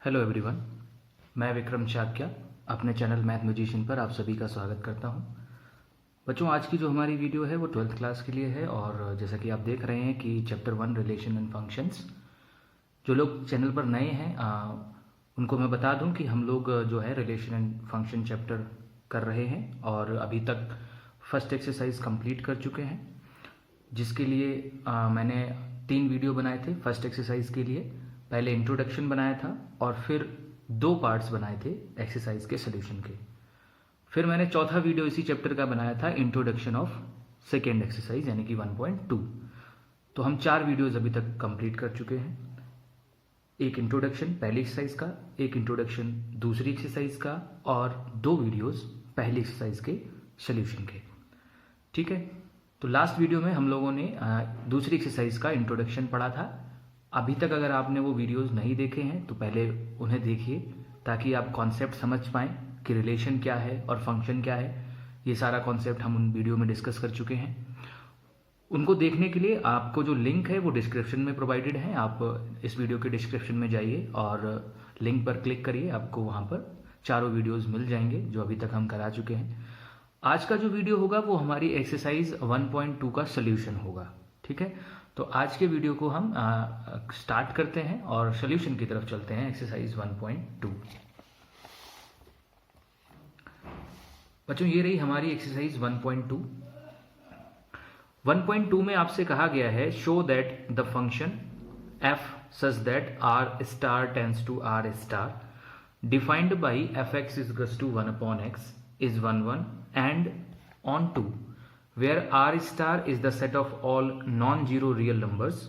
Hello everyone, मैं विक्रम चाक्या अपने channel math musician पर आप सभी का स्वागत करता हूं। बच्चों, आज की जो हमारी वीडियो है वो 12th क्लास के लिए है और जैसा कि आप देख रहे हैं कि चैप्टर 1 रिलेशन एंड फंक्शंस। जो लोग चैनल पर नए हैं उनको मैं बता दूं कि हम लोग जो है रिलेशन एंड फंक्शन चैप्टर कर रहे हैं और अभी तक फर्स्ट एक्सरसाइज कंप्लीट कर चुके हैं, जिसके लिए मैंने 3 वीडियो बनाए थे। फर्स्ट एक्सरसाइज के लिए पहले इंट्रोडक्शन बनाया था और फिर 2 पार्ट्स बनाए थे एक्सरसाइज के सोल्यूशन के। फिर मैंने चौथा वीडियो इसी चैप्टर का बनाया था, इंट्रोडक्शन ऑफ सेकेंड एक्सरसाइज यानी कि 1.2। तो हम 4 वीडियोज अभी तक कंप्लीट कर चुके हैं। एक इंट्रोडक्शन पहली एक्सरसाइज का, एक इंट्रोडक्शन दूसरी एक्सरसाइज का और 2 वीडियोज पहली एक्सरसाइज के सोल्यूशन के। ठीक है, तो लास्ट वीडियो में हम लोगों ने दूसरी एक्सरसाइज का इंट्रोडक्शन पढ़ा था। अभी तक अगर आपने वो वीडियोस नहीं देखे हैं तो पहले उन्हें देखिए, ताकि आप कॉन्सेप्ट समझ पाएं कि रिलेशन क्या है और फंक्शन क्या है। ये सारा कॉन्सेप्ट हम उन वीडियो में डिस्कस कर चुके हैं। उनको देखने के लिए आपको जो लिंक है वो डिस्क्रिप्शन में प्रोवाइडेड है। आप इस वीडियो के डिस्क्रिप्शन में जाइए और लिंक पर क्लिक करिए, आपको वहाँ पर चारों वीडियोज़ मिल जाएंगे जो अभी तक हम करा चुके हैं। आज का जो वीडियो होगा वो हमारी एक्सरसाइज 1.2 का सोल्यूशन होगा। ठीक है, तो आज के वीडियो को हम स्टार्ट करते हैं और सोल्यूशन की तरफ चलते हैं, एक्सरसाइज 1.2। बच्चों, ये रही हमारी एक्सरसाइज 1.2। 1.2 में आपसे कहा गया है show that the function f such that r star tends to r star defined by fx is equals to 1 upon x is 1 and on 2 where r star is the set of all non-zero real numbers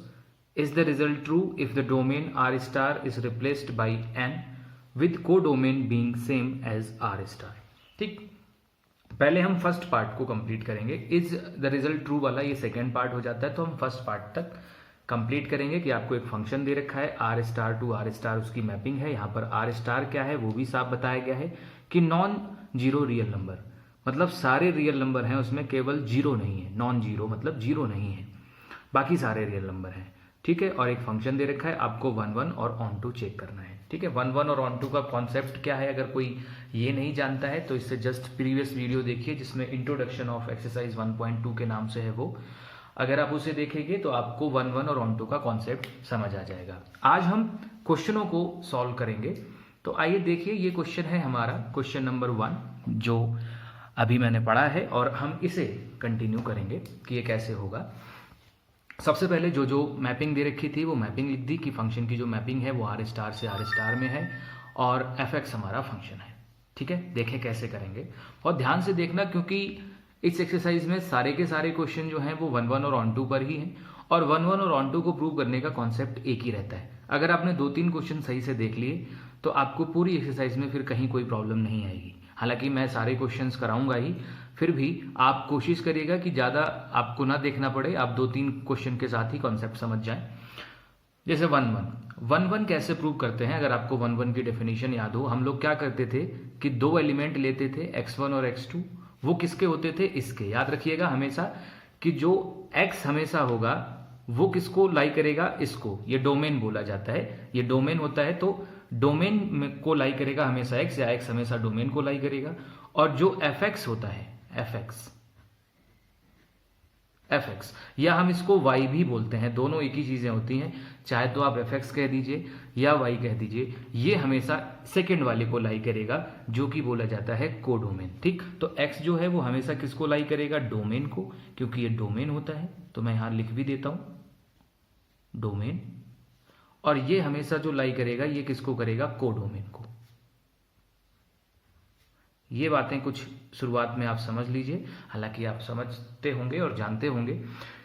is the result true if the domain r star is replaced by n with codomain being same as r star। ठीक, पहले हम first part को complete करेंगे। Is the result true वाला ये second part हो जाता है, तो हम फर्स्ट पार्ट तक कंप्लीट करेंगे कि आपको एक फंक्शन दे रखा है R star to R star, उसकी मैपिंग है। यहाँ पर आर स्टार क्या है वो भी साफ बताया गया है कि नॉन जीरो रियल नंबर, मतलब सारे रियल नंबर हैं उसमें केवल जीरो नहीं है। नॉन जीरो मतलब जीरो नहीं है, बाकी सारे रियल नंबर हैं। ठीक है, और एक फंक्शन दे रखा है, आपको 1 और ऑन टू चेक करना है। ठीक है, 1 और ऑन टू का कॉन्सेप्ट क्या है अगर कोई ये नहीं जानता है तो इससे जस्ट प्रीवियस वीडियो देखिए जिसमें इंट्रोडक्शन ऑफ एक्सरसाइज 1.2 के नाम से है वो। अगर आप उसे देखेंगे तो आपको 1 और ऑन टू का कॉन्सेप्ट समझ आ जाएगा। आज हम क्वेश्चनों को सॉल्व करेंगे, तो आइए देखिए ये क्वेश्चन है हमारा क्वेश्चन नंबर 1 जो अभी मैंने पढ़ा है और हम इसे कंटिन्यू करेंगे कि ये कैसे होगा। सबसे पहले जो मैपिंग दे रखी थी वो मैपिंग लिख दी कि फंक्शन की जो मैपिंग है वो आर स्टार से आर स्टार में है और एफ एक्स हमारा फंक्शन है। ठीक है, देखें कैसे करेंगे और ध्यान से देखना, क्योंकि इस एक्सरसाइज में सारे के सारे क्वेश्चन जो हैं वो 1 और ऑन टू पर ही हैं और 1 और ऑन टू को प्रूव करने का कॉन्सेप्ट एक ही रहता है। अगर आपने 2-3 क्वेश्चन सही से देख लिए तो आपको पूरी एक्सरसाइज में फिर कहीं कोई प्रॉब्लम नहीं आएगी। हालांकि मैं सारे क्वेश्चंस कराऊंगा ही, फिर भी आप कोशिश करिएगा कि ज़्यादा आपको ना देखना पड़े, आप 2-3 क्वेश्चन के साथ ही कॉन्सेप्ट समझ जाएं। जैसे 1 कैसे प्रूव करते हैं, अगर आपको 1 की डेफिनेशन याद हो, हम लोग क्या करते थे कि 2 एलिमेंट लेते थे x1 और x2। वो किसके होते थे? इसके। याद रखिएगा हमेशा कि जो x हमेशा होगा वो किसको लाई करेगा? इसको। ये डोमेन बोला जाता है, ये डोमेन होता है, तो डोमेन को लाई करेगा हमेशा x, या x हमेशा डोमेन को लाई करेगा। और जो fx होता है, fx या हम इसको y भी बोलते हैं, दोनों एक ही चीजें होती हैं, चाहे तो आप fx कह दीजिए या y कह दीजिए, ये हमेशा सेकंड वाले को लाई करेगा जो कि बोला जाता है कोडोमेन। ठीक, तो x जो है वो हमेशा किसको लाई करेगा? डोमेन को, क्योंकि ये डोमेन होता है। तो मैं यहां लिख भी देता हूं डोमेन, और ये हमेशा जो लाई करेगा ये किसको करेगा? कोडोमेन को। ये बातें कुछ शुरुआत में आप समझ लीजिए, हालांकि आप समझते होंगे और जानते होंगे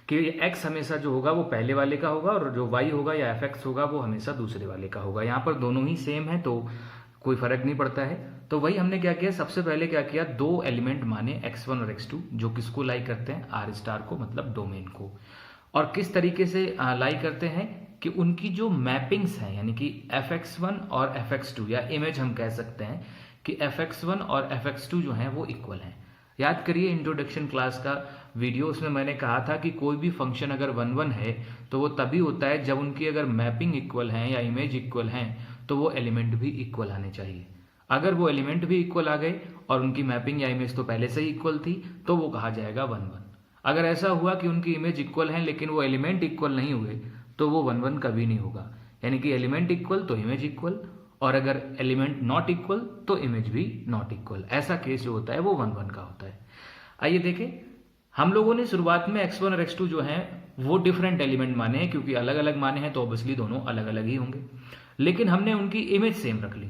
कि x हमेशा जो होगा वो पहले वाले का होगा और जो y होगा या fx होगा वो हमेशा दूसरे वाले का होगा। यहाँ पर दोनों ही सेम है तो कोई फर्क नहीं पड़ता है। तो वही हमने क्या किया, सबसे पहले क्या किया, 2 एलिमेंट माने x1 और x2 जो किसको लाई करते हैं? आर स्टार को, मतलब डोमेन को। और किस तरीके से लाई करते हैं कि उनकी जो मैपिंग्स हैं, यानी कि fx1 और fx2, या इमेज हम कह सकते हैं कि fx1 और fx2 जो हैं वो इक्वल हैं। याद करिए इंट्रोडक्शन क्लास का वीडियो, उसमें मैंने कहा था कि कोई भी फंक्शन अगर 1 है तो वो तभी होता है जब उनकी अगर मैपिंग इक्वल है या इमेज इक्वल है, तो वो एलिमेंट भी इक्वल आने चाहिए। अगर वो एलिमेंट भी इक्वल आ गए और उनकी मैपिंग या इमेज तो पहले से ही इक्वल थी तो वो कहा जाएगा 1 1। अगर ऐसा हुआ कि उनकी इमेज इक्वल है लेकिन वो एलिमेंट इक्वल नहीं हुए तो वो 1 1 कभी नहीं होगा। यानी कि एलिमेंट इक्वल तो इमेज इक्वल, और अगर एलिमेंट नॉट इक्वल तो इमेज भी नॉट इक्वल। ऐसा केस जो होता है वो 1 1 का होता है। आइए देखें, हम लोगों ने शुरुआत में x1 और x2 जो है वो डिफरेंट एलिमेंट माने हैं, क्योंकि अलग अलग माने हैं तो ऑब्वियसली दोनों अलग अलग ही होंगे, लेकिन हमने उनकी इमेज सेम रख ली।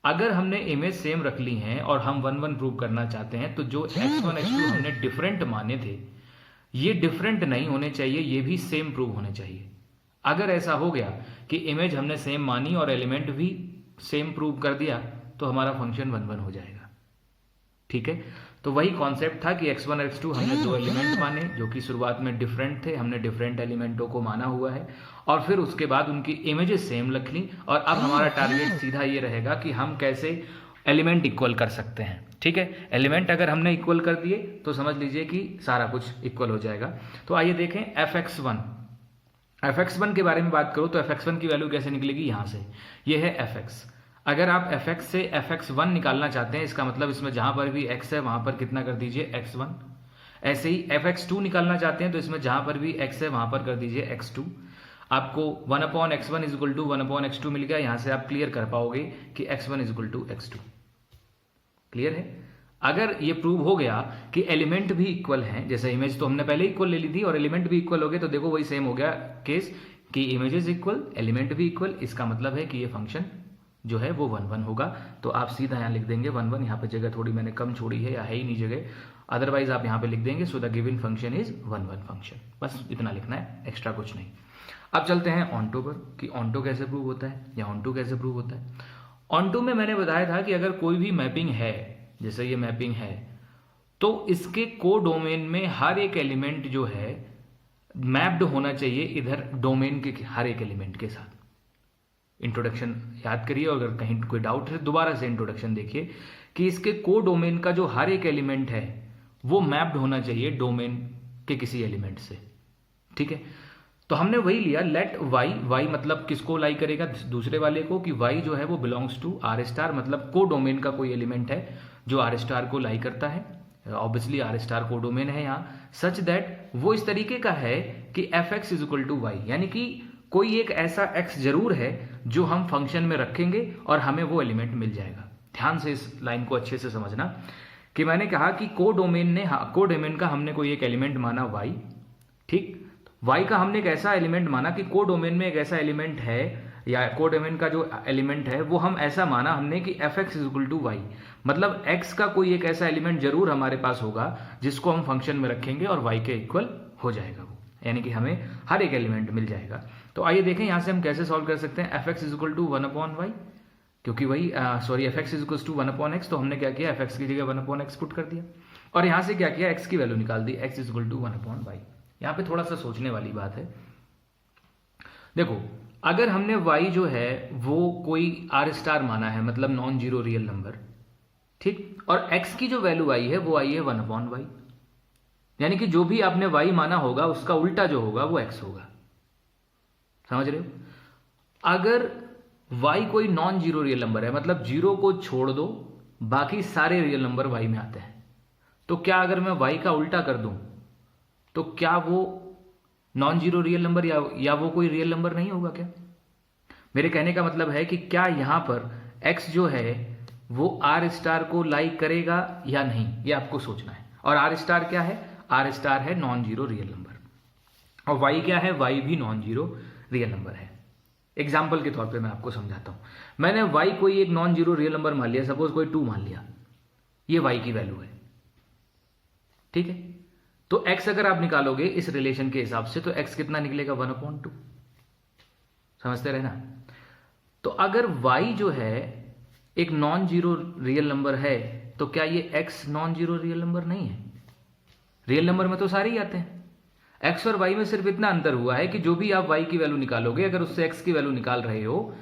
अगर हमने इमेज सेम रख ली है और हम 1 1 प्रूव करना चाहते हैं तो जो x1 x2 हमने डिफरेंट माने थे ये डिफरेंट नहीं होने चाहिए, ये भी सेम प्रूव होने चाहिए। अगर ऐसा हो गया कि इमेज हमने सेम मानी और एलिमेंट भी सेम प्रूव कर दिया तो हमारा फंक्शन 1 1 हो जाएगा। ठीक है, तो वही कॉन्सेप्ट था कि x1 और x2 हमने दो एलिमेंट माने जो कि शुरुआत में डिफरेंट थे, हमने डिफरेंट एलिमेंटों को माना हुआ है और फिर उसके बाद उनकी इमेजेस सेम रख ली। और अब हमारा टारगेट सीधा ये रहेगा कि हम कैसे एलिमेंट इक्वल कर सकते हैं। ठीक है, एलिमेंट अगर हमने इक्वल कर दिए तो समझ लीजिए कि सारा कुछ इक्वल हो जाएगा। तो आइए देखें fx1 के बारे में बात करूं तो fx1 की वैल्यू कैसे निकलेगी, यहां से ये है fx। अगर आप fx से fx1 निकालना चाहते हैं इसका मतलब इसमें जहां पर भी x है वहां पर कितना कर दीजिए x1। ऐसे ही fx2 निकालना चाहते हैं तो इसमें जहां पर भी x है वहां पर कर दीजिए x2। आपको 1/x1 इक्वल टू 1/x2 मिल गया। यहां से आप क्लियर कर पाओगे कि x1 equal to x2। Clear है। अगर ये प्रूव हो गया कि एलिमेंट भी इक्वल हैं, जैसे इमेज तो हमने पहले इक्वल ले ली थी और एलिमेंट भी इक्वल हो गए, तो देखो वही सेम हो गया केस कि इमेजेस इक्वल एलिमेंट भी इक्वल। इसका मतलब है कि ये फंक्शन जो है वो 1 1 होगा। तो आप सीधा यहाँ लिख देंगे 1 1। यहाँ पे जगह थोड़ी मैंने कम छोड़ी है या है ही नहीं जगह, अदरवाइज आप यहाँ पे लिख देंगे so the given function is 1 1 function. बस इतना लिखना है, एक्स्ट्रा कुछ नहीं। अब चलते हैं ऑनटो पर कि ऑनटो कैसे प्रूव होता है या ऑनटो कैसे प्रूव होता है। ऑनटो में मैंने बताया था कि अगर कोई भी मैपिंग है, जैसे ये मैपिंग है, तो इसके कोडोमेन में हर एक एलिमेंट जो है मैप्ड होना चाहिए इधर डोमेन के हर एक एलिमेंट के साथ। इंट्रोडक्शन याद करिए और अगर कहीं कोई डाउट है दोबारा से इंट्रोडक्शन देखिए कि इसके कोडोमेन का जो हर एक एलिमेंट है वो मैप्ड होना चाहिए डोमेन के किसी एलिमेंट से। ठीक है, तो हमने वही लिया लेट y मतलब किसको लाई करेगा, दूसरे वाले को, कि y जो है वो बिलोंग्स टू आर स्टार, मतलब को डोमेन का कोई एलिमेंट है जो आर स्टार को लाई करता है। ऑब्वियसली आर स्टार को डोमेन है यहाँ, सच दैट वो इस तरीके का है कि fx is equal to y, यानी कि कोई एक ऐसा x जरूर है जो हम फंक्शन में रखेंगे और हमें वो एलिमेंट मिल जाएगा। ध्यान से इस लाइन को अच्छे से समझना कि मैंने कहा कि कोडोमेन का हमने कोई एक एलिमेंट माना y। ठीक, y का हमने एक ऐसा एलिमेंट माना कि कोडोमेन में एक ऐसा एलिमेंट है या कोडोमेन का जो एलिमेंट है वो हम ऐसा माना हमने कि fx is equal to y, मतलब x का कोई एक ऐसा एलिमेंट जरूर हमारे पास होगा जिसको हम फंक्शन में रखेंगे और y के इक्वल हो जाएगा वो, यानी कि हमें हर एक एलिमेंट मिल जाएगा। तो आइए देखें यहां से हम कैसे सॉल्व कर सकते हैं। fx is equal to 1/y, क्योंकि वही fx is equal to 1/x, तो हमने क्या किया fx की जगह 1/x पुट कर दिया और यहां से क्या किया x की वैल्यू निकाल दी, x is equal to 1/y। यहां पे थोड़ा सा सोचने वाली बात है। देखो अगर हमने y जो है वो कोई आर स्टार माना है, मतलब नॉन जीरो रियल नंबर, ठीक, और x की जो वैल्यू आई है वो आई है 1/y, यानी कि जो भी आपने y माना होगा उसका उल्टा जो होगा वो x होगा। समझ रहे हो। अगर y कोई नॉन जीरो रियल नंबर है, मतलब जीरो को छोड़ दो बाकी सारे रियल नंबर y में आते हैं, तो क्या अगर मैं y का उल्टा कर दूं तो क्या वो नॉन जीरो रियल नंबर या वो कोई रियल नंबर नहीं होगा क्या? मेरे कहने का मतलब है कि क्या यहां पर x जो है वो आर स्टार को लाइक करेगा या नहीं, ये आपको सोचना है। और आर स्टार क्या है, आर स्टार है नॉन जीरो रियल नंबर और y क्या है, y भी नॉन जीरो रियल नंबर है। एग्जाम्पल के तौर पे मैं आपको समझाता हूं। मैंने y कोई एक नॉन जीरो रियल नंबर मान लिया, सपोज कोई 2 मान लिया, ये y की वैल्यू है। ठीक है, तो x अगर आप निकालोगे इस रिलेशन के हिसाब से तो x कितना निकलेगा 1/2। समझते रहना। तो अगर y जो है एक नॉन जीरो रियल नंबर है तो क्या ये x non zero real number नहीं है? रियल नंबर में तो सारे ही आते हैं। x और y में सिर्फ इतना अंतर हुआ है कि जो भी आप y की वैल्यू निकालोगे अगर उससे x की वैल्यू निकाल रहे हो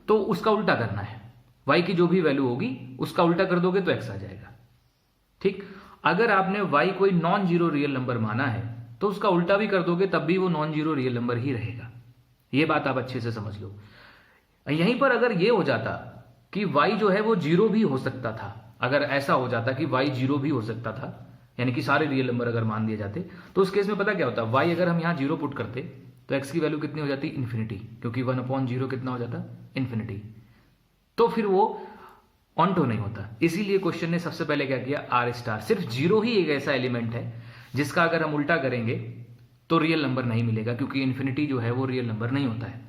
तो उसका उल्टा करना है। y की जो भी वैल्यू होगी उसका उल्टा कर दोगे तो x आ जाएगा। ठीक, अगर आपने y कोई नॉन जीरो रियल नंबर माना है तो उसका उल्टा भी कर दोगे तब भी वो नॉन जीरो रियल नंबर ही रहेगा। ये बात आप अच्छे से समझ लो। यहीं पर अगर ये हो जाता कि y जो है वो जीरो भी हो सकता था, अगर ऐसा हो जाता कि y जीरो भी हो सकता था, यानी कि सारे रियल नंबर अगर मान दिए जाते, तो उस केस में पता क्या होता, y अगर हम यहाँ जीरो पुट करते तो x की वैल्यू कितनी हो जाती, इन्फिनिटी, क्योंकि 1/0 कितना हो जाता, इन्फिनिटी। तो फिर वो ऑन्टो नहीं होता। इसीलिए क्वेश्चन ने सबसे पहले क्या किया, आर स्टार। सिर्फ जीरो ही एक ऐसा एलिमेंट है जिसका अगर हम उल्टा करेंगे तो रियल नंबर नहीं मिलेगा, क्योंकि इन्फिनिटी जो है वो रियल नंबर नहीं होता है।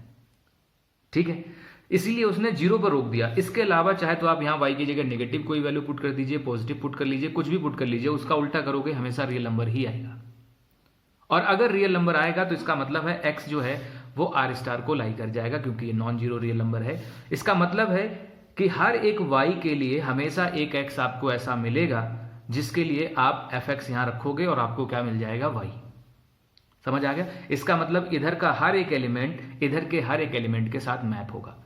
ठीक है, इसीलिए उसने जीरो पर रोक दिया। इसके अलावा चाहे तो आप यहां y की जगह नेगेटिव कोई वैल्यू पुट कर दीजिए, पॉजिटिव पुट कर लीजिए, कुछ भी पुट कर लीजिए, उसका उल्टा करोगे हमेशा रियल नंबर ही आएगा। और अगर रियल नंबर आएगा तो इसका मतलब है x जो है वो आर स्टार को लाई कर जाएगा, क्योंकि ये नॉन जीरो रियल नंबर है। इसका मतलब है कि हर एक y के लिए हमेशा एक x आपको ऐसा मिलेगा जिसके लिए आप fx यहां रखोगे और आपको क्या मिल जाएगा, y। समझ आ गया? इसका मतलब इधर का हर एक एलिमेंट इधर के हर एक एलिमेंट के साथ मैप होगा।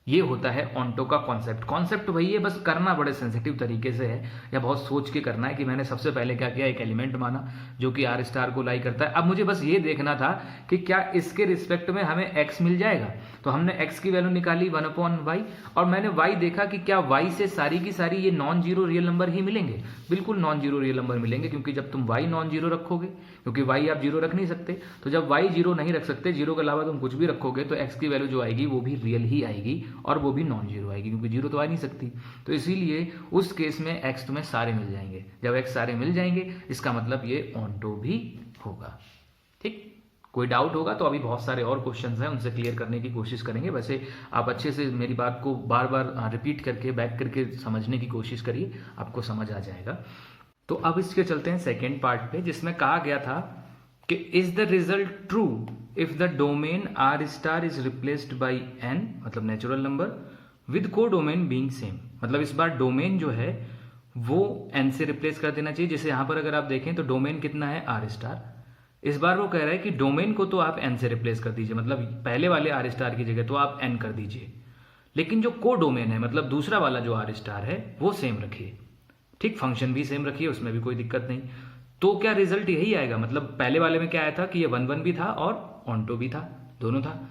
ये होता है ऑन्टो का कॉन्सेप्ट। कॉन्सेप्ट वही है, बस करना बड़े सेंसिटिव तरीके से है, या बहुत सोच के करना है कि मैंने सबसे पहले क्या किया, एक एलिमेंट माना जो कि आर स्टार को लाई करता है। अब मुझे बस ये देखना था कि क्या इसके रिस्पेक्ट में हमें एक्स मिल जाएगा। तो हमने एक्स की वैल्यू निकाली 1/y, और मैंने y देखा कि क्या y से सारी की सारी ये नॉन जीरो रियल नंबर ही मिलेंगे। बिल्कुल नॉन जीरो रियल नंबर मिलेंगे, क्योंकि जब तुम y नॉन जीरो रखोगे, क्योंकि y आप जीरो रख नहीं सकते, तो जब y जीरो नहीं रख सकते, जीरो के अलावा तुम कुछ भी रखोगे, तो x की वैल्यू जो आएगी वो भी रियल ही आएगी, और वो भी नॉन जीरो आएगी, क्योंकि जीरो तो आ नहीं सकती। तो इसीलिए उस केस में x तुम्हें सारे मिल जाएंगे। जब x सारे मिल जाएंगे इसका मतलब ये ऑन्टो भी होगा। ठीक, कोई डाउट होगा तो अभी बहुत सारे और क्वेश्चंस हैं, उनसे क्लियर करने की कोशिश करेंगे। वैसे आप अच्छे से मेरी बात को बार बार रिपीट करके बैक करके समझने की कोशिश करिए, आपको समझ आ जाएगा। तो अब इसके चलते हैं सेकेंड पार्ट पे, जिसमें कहा गया था कि is the result true if the domain R star is replaced by N, मतलब natural number, with codomain being same. मतलब इस बार डोमेन जो है वो एन से रिप्लेस कर देना चाहिए। जैसे यहां पर अगर आप देखें तो डोमेन कितना है, आर स्टार। इस बार वो कह रहा है कि डोमेन को तो आप एन से रिप्लेस कर दीजिए, मतलब पहले वाले आर स्टार की जगह तो आप एन कर दीजिए, लेकिन जो को डोमेन है, मतलब दूसरा वाला जो आर स्टार है, वो सेम रखिए। ठीक, फंक्शन भी सेम रखिए, उसमें भी कोई दिक्कत नहीं। तो क्या रिजल्ट यही आएगा, मतलब पहले वाले में क्या आया था कि ये 1/1 भी था और ऑन्टो भी था, दोनों था।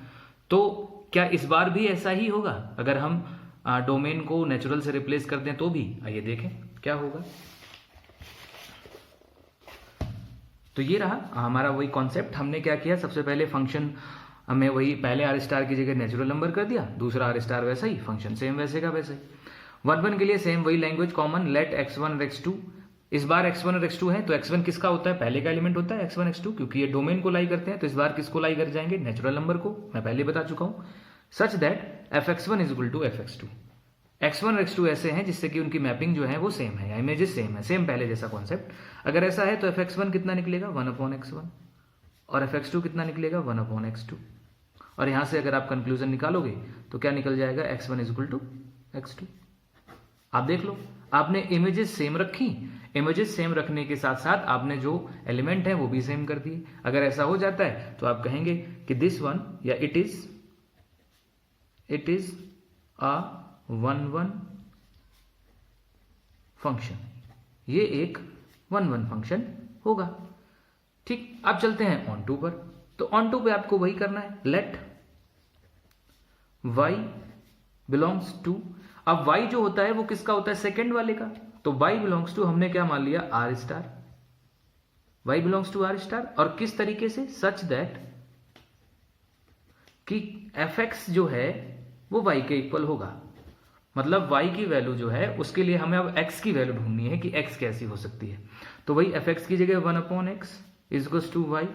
तो क्या इस बार भी ऐसा ही होगा, अगर हम डोमेन को नेचुरल से रिप्लेस कर दें तो भी? आइए देखें क्या होगा। तो ये रहा हमारा वही कॉन्सेप्ट। हमने क्या किया, सबसे पहले फंक्शन हमें वही, पहले आर स्टार की जगह नेचुरल नंबर कर दिया, दूसरा आर स्टार वैसा ही, फंक्शन सेम वैसे का वैसे। 1/1 के लिए सेम वही लैंग्वेज कॉमन, लेट x1 और x2। इस बार x1 और x2 है, तो x1 किसका होता है, पहले का एलिमेंट होता है x1 x2, क्योंकि ये डोमेन को लाई करते हैं। तो इस बार किसको लाई कर जाएंगे, नेचुरल नंबर को, मैं पहले बता चुका हूं। Such that fx1 is equal to fx2। x1 और x2 ऐसे हैं जिससे कि उनकी मैपिंग जो है वो सेम है, या इमेजेस सेम है, सेम पहले जैसा कॉन्सेप्ट। अगर ऐसा है तो fx1 कितना निकलेगा, 1/x1, और fx2 कितना निकलेगा, 1/x2। और यहां से अगर आप कंक्लूजन निकालोगे तो क्या निकल जाएगा, x1 is equal to x2। आप देख लो, आपने इमेजेस सेम रखी, इमेजेस सेम रखने के साथ साथ आपने जो एलिमेंट है वो भी सेम कर दिए। अगर ऐसा हो जाता है तो आप कहेंगे कि दिस वन, या इट इज अ 1/1 फंक्शन, ये एक 1/1 फंक्शन होगा। ठीक, अब चलते हैं ऑन टू पर। तो ऑन टू पे आपको वही करना है, लेट y बिलोंग्स टू। अब y जो होता है वो किसका होता है, सेकेंड वाले का। तो y बिलोंग्स टू हमने क्या मान लिया, R star. y belongs to R star, और किस तरीके से, सच दैट कि fx जो है वो y के इक्वल होगा। मतलब y की वैल्यू जो है उसके लिए हमें अब x की वैल्यू ढूंढनी है कि x कैसी हो सकती है। तो वही fx की जगह 1/x is equals to y,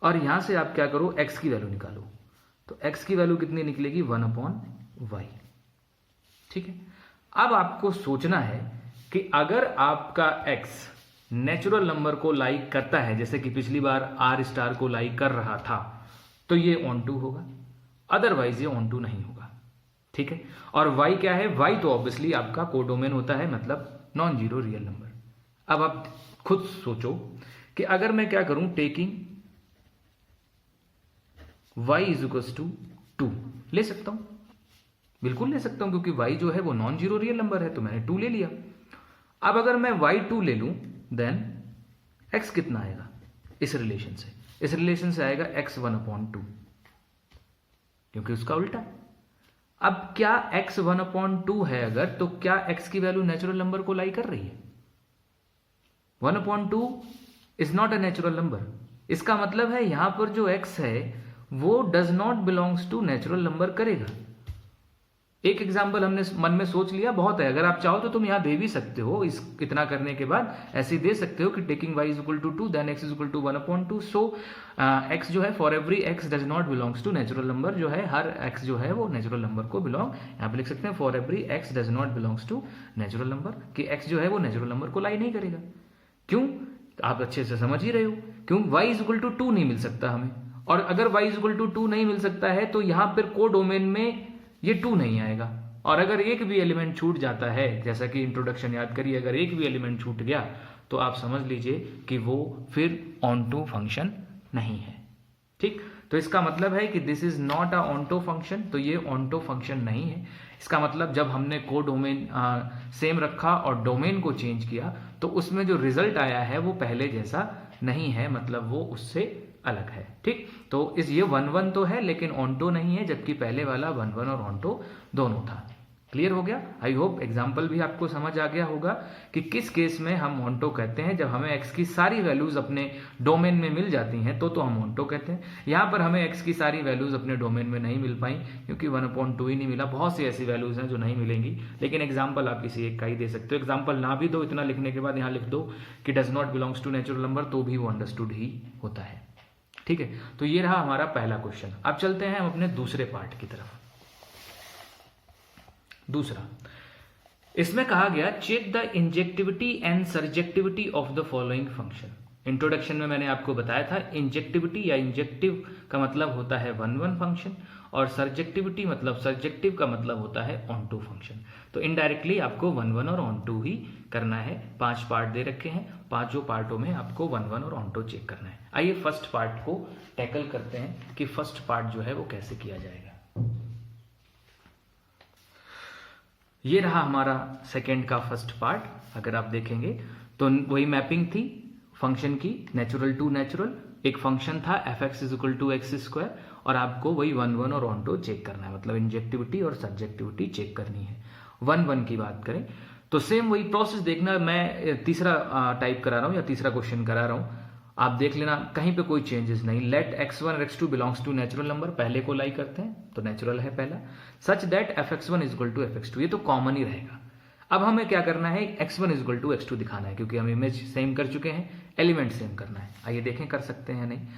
और यहां से आप क्या करो, x की वैल्यू निकालो। तो x की वैल्यू कितनी निकलेगी, 1/y। ठीक है, अब आपको सोचना है कि अगर आपका x नेचुरल नंबर को लाइक करता है, जैसे कि पिछली बार आर स्टार को लाइक कर रहा था, तो ये ऑन टू होगा, अदरवाइज ये ऑन टू नहीं होगा। ठीक है, और y क्या है, y तो ऑब्वियसली आपका कोडोमेन होता है, मतलब नॉन जीरो रियल नंबर। अब आप खुद सोचो कि अगर मैं क्या करूं, taking y is equals to 2 ले सकता हूं, बिल्कुल ले सकता हूं, क्योंकि y जो है वो नॉन जीरो रियल नंबर है, तो मैंने 2 ले लिया। अब अगर मैं y2 ले लूं, देन x कितना आएगा, इस रिलेशन से आएगा x 1/2, क्योंकि उसका उल्टा। अब क्या x 1/2 है अगर, तो क्या x की वैल्यू नेचुरल नंबर को लाई कर रही है? 1/2 is not a natural number. इसका मतलब है यहां पर जो x है वो does not belongs to natural number करेगा। एक एग्जाम्पल हमने मन में सोच लिया, बहुत है। अगर आप चाहो तो तुम यहां दे भी सकते हो, इस इतना करने के बाद ऐसे दे सकते हो कि taking y is equal to 2 then x is equal to 1/2। So x जो है for every x does not belongs to natural number, जो है हर x जो है वो नेचुरल नंबर को बिलोंग, यहाँ पे लिख सकते हैं for every x does not belongs to natural number, कि x जो है वो नेचुरल नंबर को लाई नहीं करेगा। क्यों? आप अच्छे से समझ ही रहे हो, क्यों y इज इक्वल टू 2 नहीं मिल सकता हमें, और अगर y इज इक्वल टू 2 नहीं मिल सकता है तो यहां पर को डोमेन में ये 2 नहीं आएगा। और अगर एक भी एलिमेंट छूट जाता है, जैसा कि इंट्रोडक्शन याद करिए, अगर एक भी एलिमेंट छूट गया तो आप समझ लीजिए कि वो फिर ऑनटो फंक्शन नहीं है। ठीक, तो इसका मतलब है कि this is not a onto function, तो ये ऑनटो फंक्शन नहीं है। इसका मतलब जब हमने को डोमेन सेम रखा और डोमेन को चेंज किया तो उसमें जो रिजल्ट आया है वो पहले जैसा नहीं है, मतलब वो उससे अलग है। ठीक, तो इस ये 1/1 तो है लेकिन ऑनटो नहीं है, जबकि पहले वाला 1/1 और ऑनटो दोनों था। क्लियर हो गया? आई होप एग्जाम्पल भी आपको समझ आ गया होगा कि किस केस में हम ऑनटो कहते हैं। जब हमें x की सारी वैल्यूज अपने डोमेन में मिल जाती हैं तो हम ऑनटो कहते हैं। यहाँ पर हमें x की सारी वैल्यूज अपने डोमेन में नहीं मिल पाई क्योंकि 1/2 ही नहीं मिला। बहुत सी ऐसी वैल्यूज हैं जो नहीं मिलेंगी, लेकिन एग्जाम्पल आप किसी एक का ही दे सकते हो। एग्जाम्पल ना भी दो, इतना लिखने के बाद यहाँ लिख दो कि does not belongs to natural number, तो भी वो अंडरस्टूड ही होता है। ठीक है, तो ये रहा हमारा पहला क्वेश्चन। अब चलते हैं हम अपने दूसरे पार्ट की तरफ। दूसरा, इसमें कहा गया check the injectivity and surjectivity of the following function. Introduction में मैंने आपको बताया था इंजेक्टिविटी या इंजेक्टिव का मतलब होता है 1/1 फंक्शन, और सर्जेक्टिविटी मतलब सर्जेक्टिव का मतलब होता है ऑनटो फंक्शन। तो इनडायरेक्टली आपको 1/1 और ऑनटो ही करना है। 5 पार्ट दे रखे हैं, 5 पार्टों में आपको 1/1 और ऑनटो चेक करना है। आइए फर्स्ट पार्ट को टैकल करते हैं कि फर्स्ट पार्ट जो है वो कैसे किया जाएगा। ये रहा हमारा सेकेंड का फर्स्ट पार्ट। अगर आप देखेंगे तो वही मैपिंग थी फंक्शन की, नेचुरल टू नेचुरल। एक फंक्शन था fx is equal to x square, और आपको वही 1/1 और ऑनटो चेक करना है, मतलब इंजेक्टिविटी और सब्जेक्टिविटी चेक करनी है। 1/1 की बात करें तो सेम वही प्रोसेस देखना। मैं तीसरा टाइप करा रहा हूं या तीसरा क्वेश्चन करा रहा हूं, आप देख लेना कहीं पे कोई चेंजेस नहीं। लेट x1 और x2 belongs to natural number, पहले को लाई करते हैं तो नेचुरल है पहला। Such that fx1 is equal to fx2, ये तो कॉमन ही रहेगा। अब हमें क्या करना है, x1 is equal to x2 दिखाना है, क्योंकि हम इमेज सेम कर चुके हैं, एलिमेंट सेम करना है। आइए देखें कर सकते हैं या नहीं।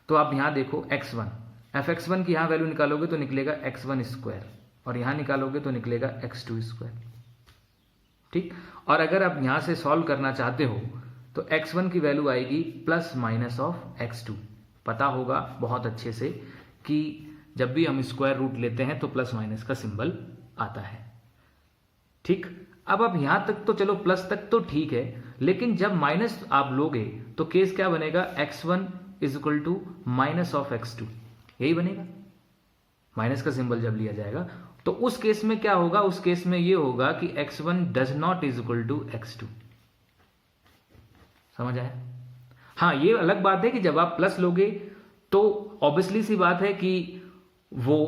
तो आप यहां देखो x1, fx1 की यहां वैल्यू निकालोगे तो निकलेगा x1 स्क्वायर, और यहां निकालोगे तो निकलेगा x2 स्क्वायर। ठीक, और अगर आप यहां से सॉल्व करना चाहते हो तो x1 की वैल्यू आएगी प्लस माइनस ऑफ x2। पता होगा बहुत अच्छे से कि जब भी हम स्क्वायर रूट लेते हैं तो प्लस माइनस का सिंबल आता है। ठीक, अब यहां तक तो चलो प्लस तक तो ठीक है, लेकिन जब माइनस आप लोगे तो केस क्या बनेगा, x1 is equal to minus of x2, यही बनेगा। माइनस का सिंबल जब लिया जाएगा तो उस केस में क्या होगा, उस केस में ये होगा कि x1 does not is equal to x2। समझ आया? हाँ, ये अलग बात है कि जब आप प्लस लोगे तो ऑब्वियसली सी बात है कि वो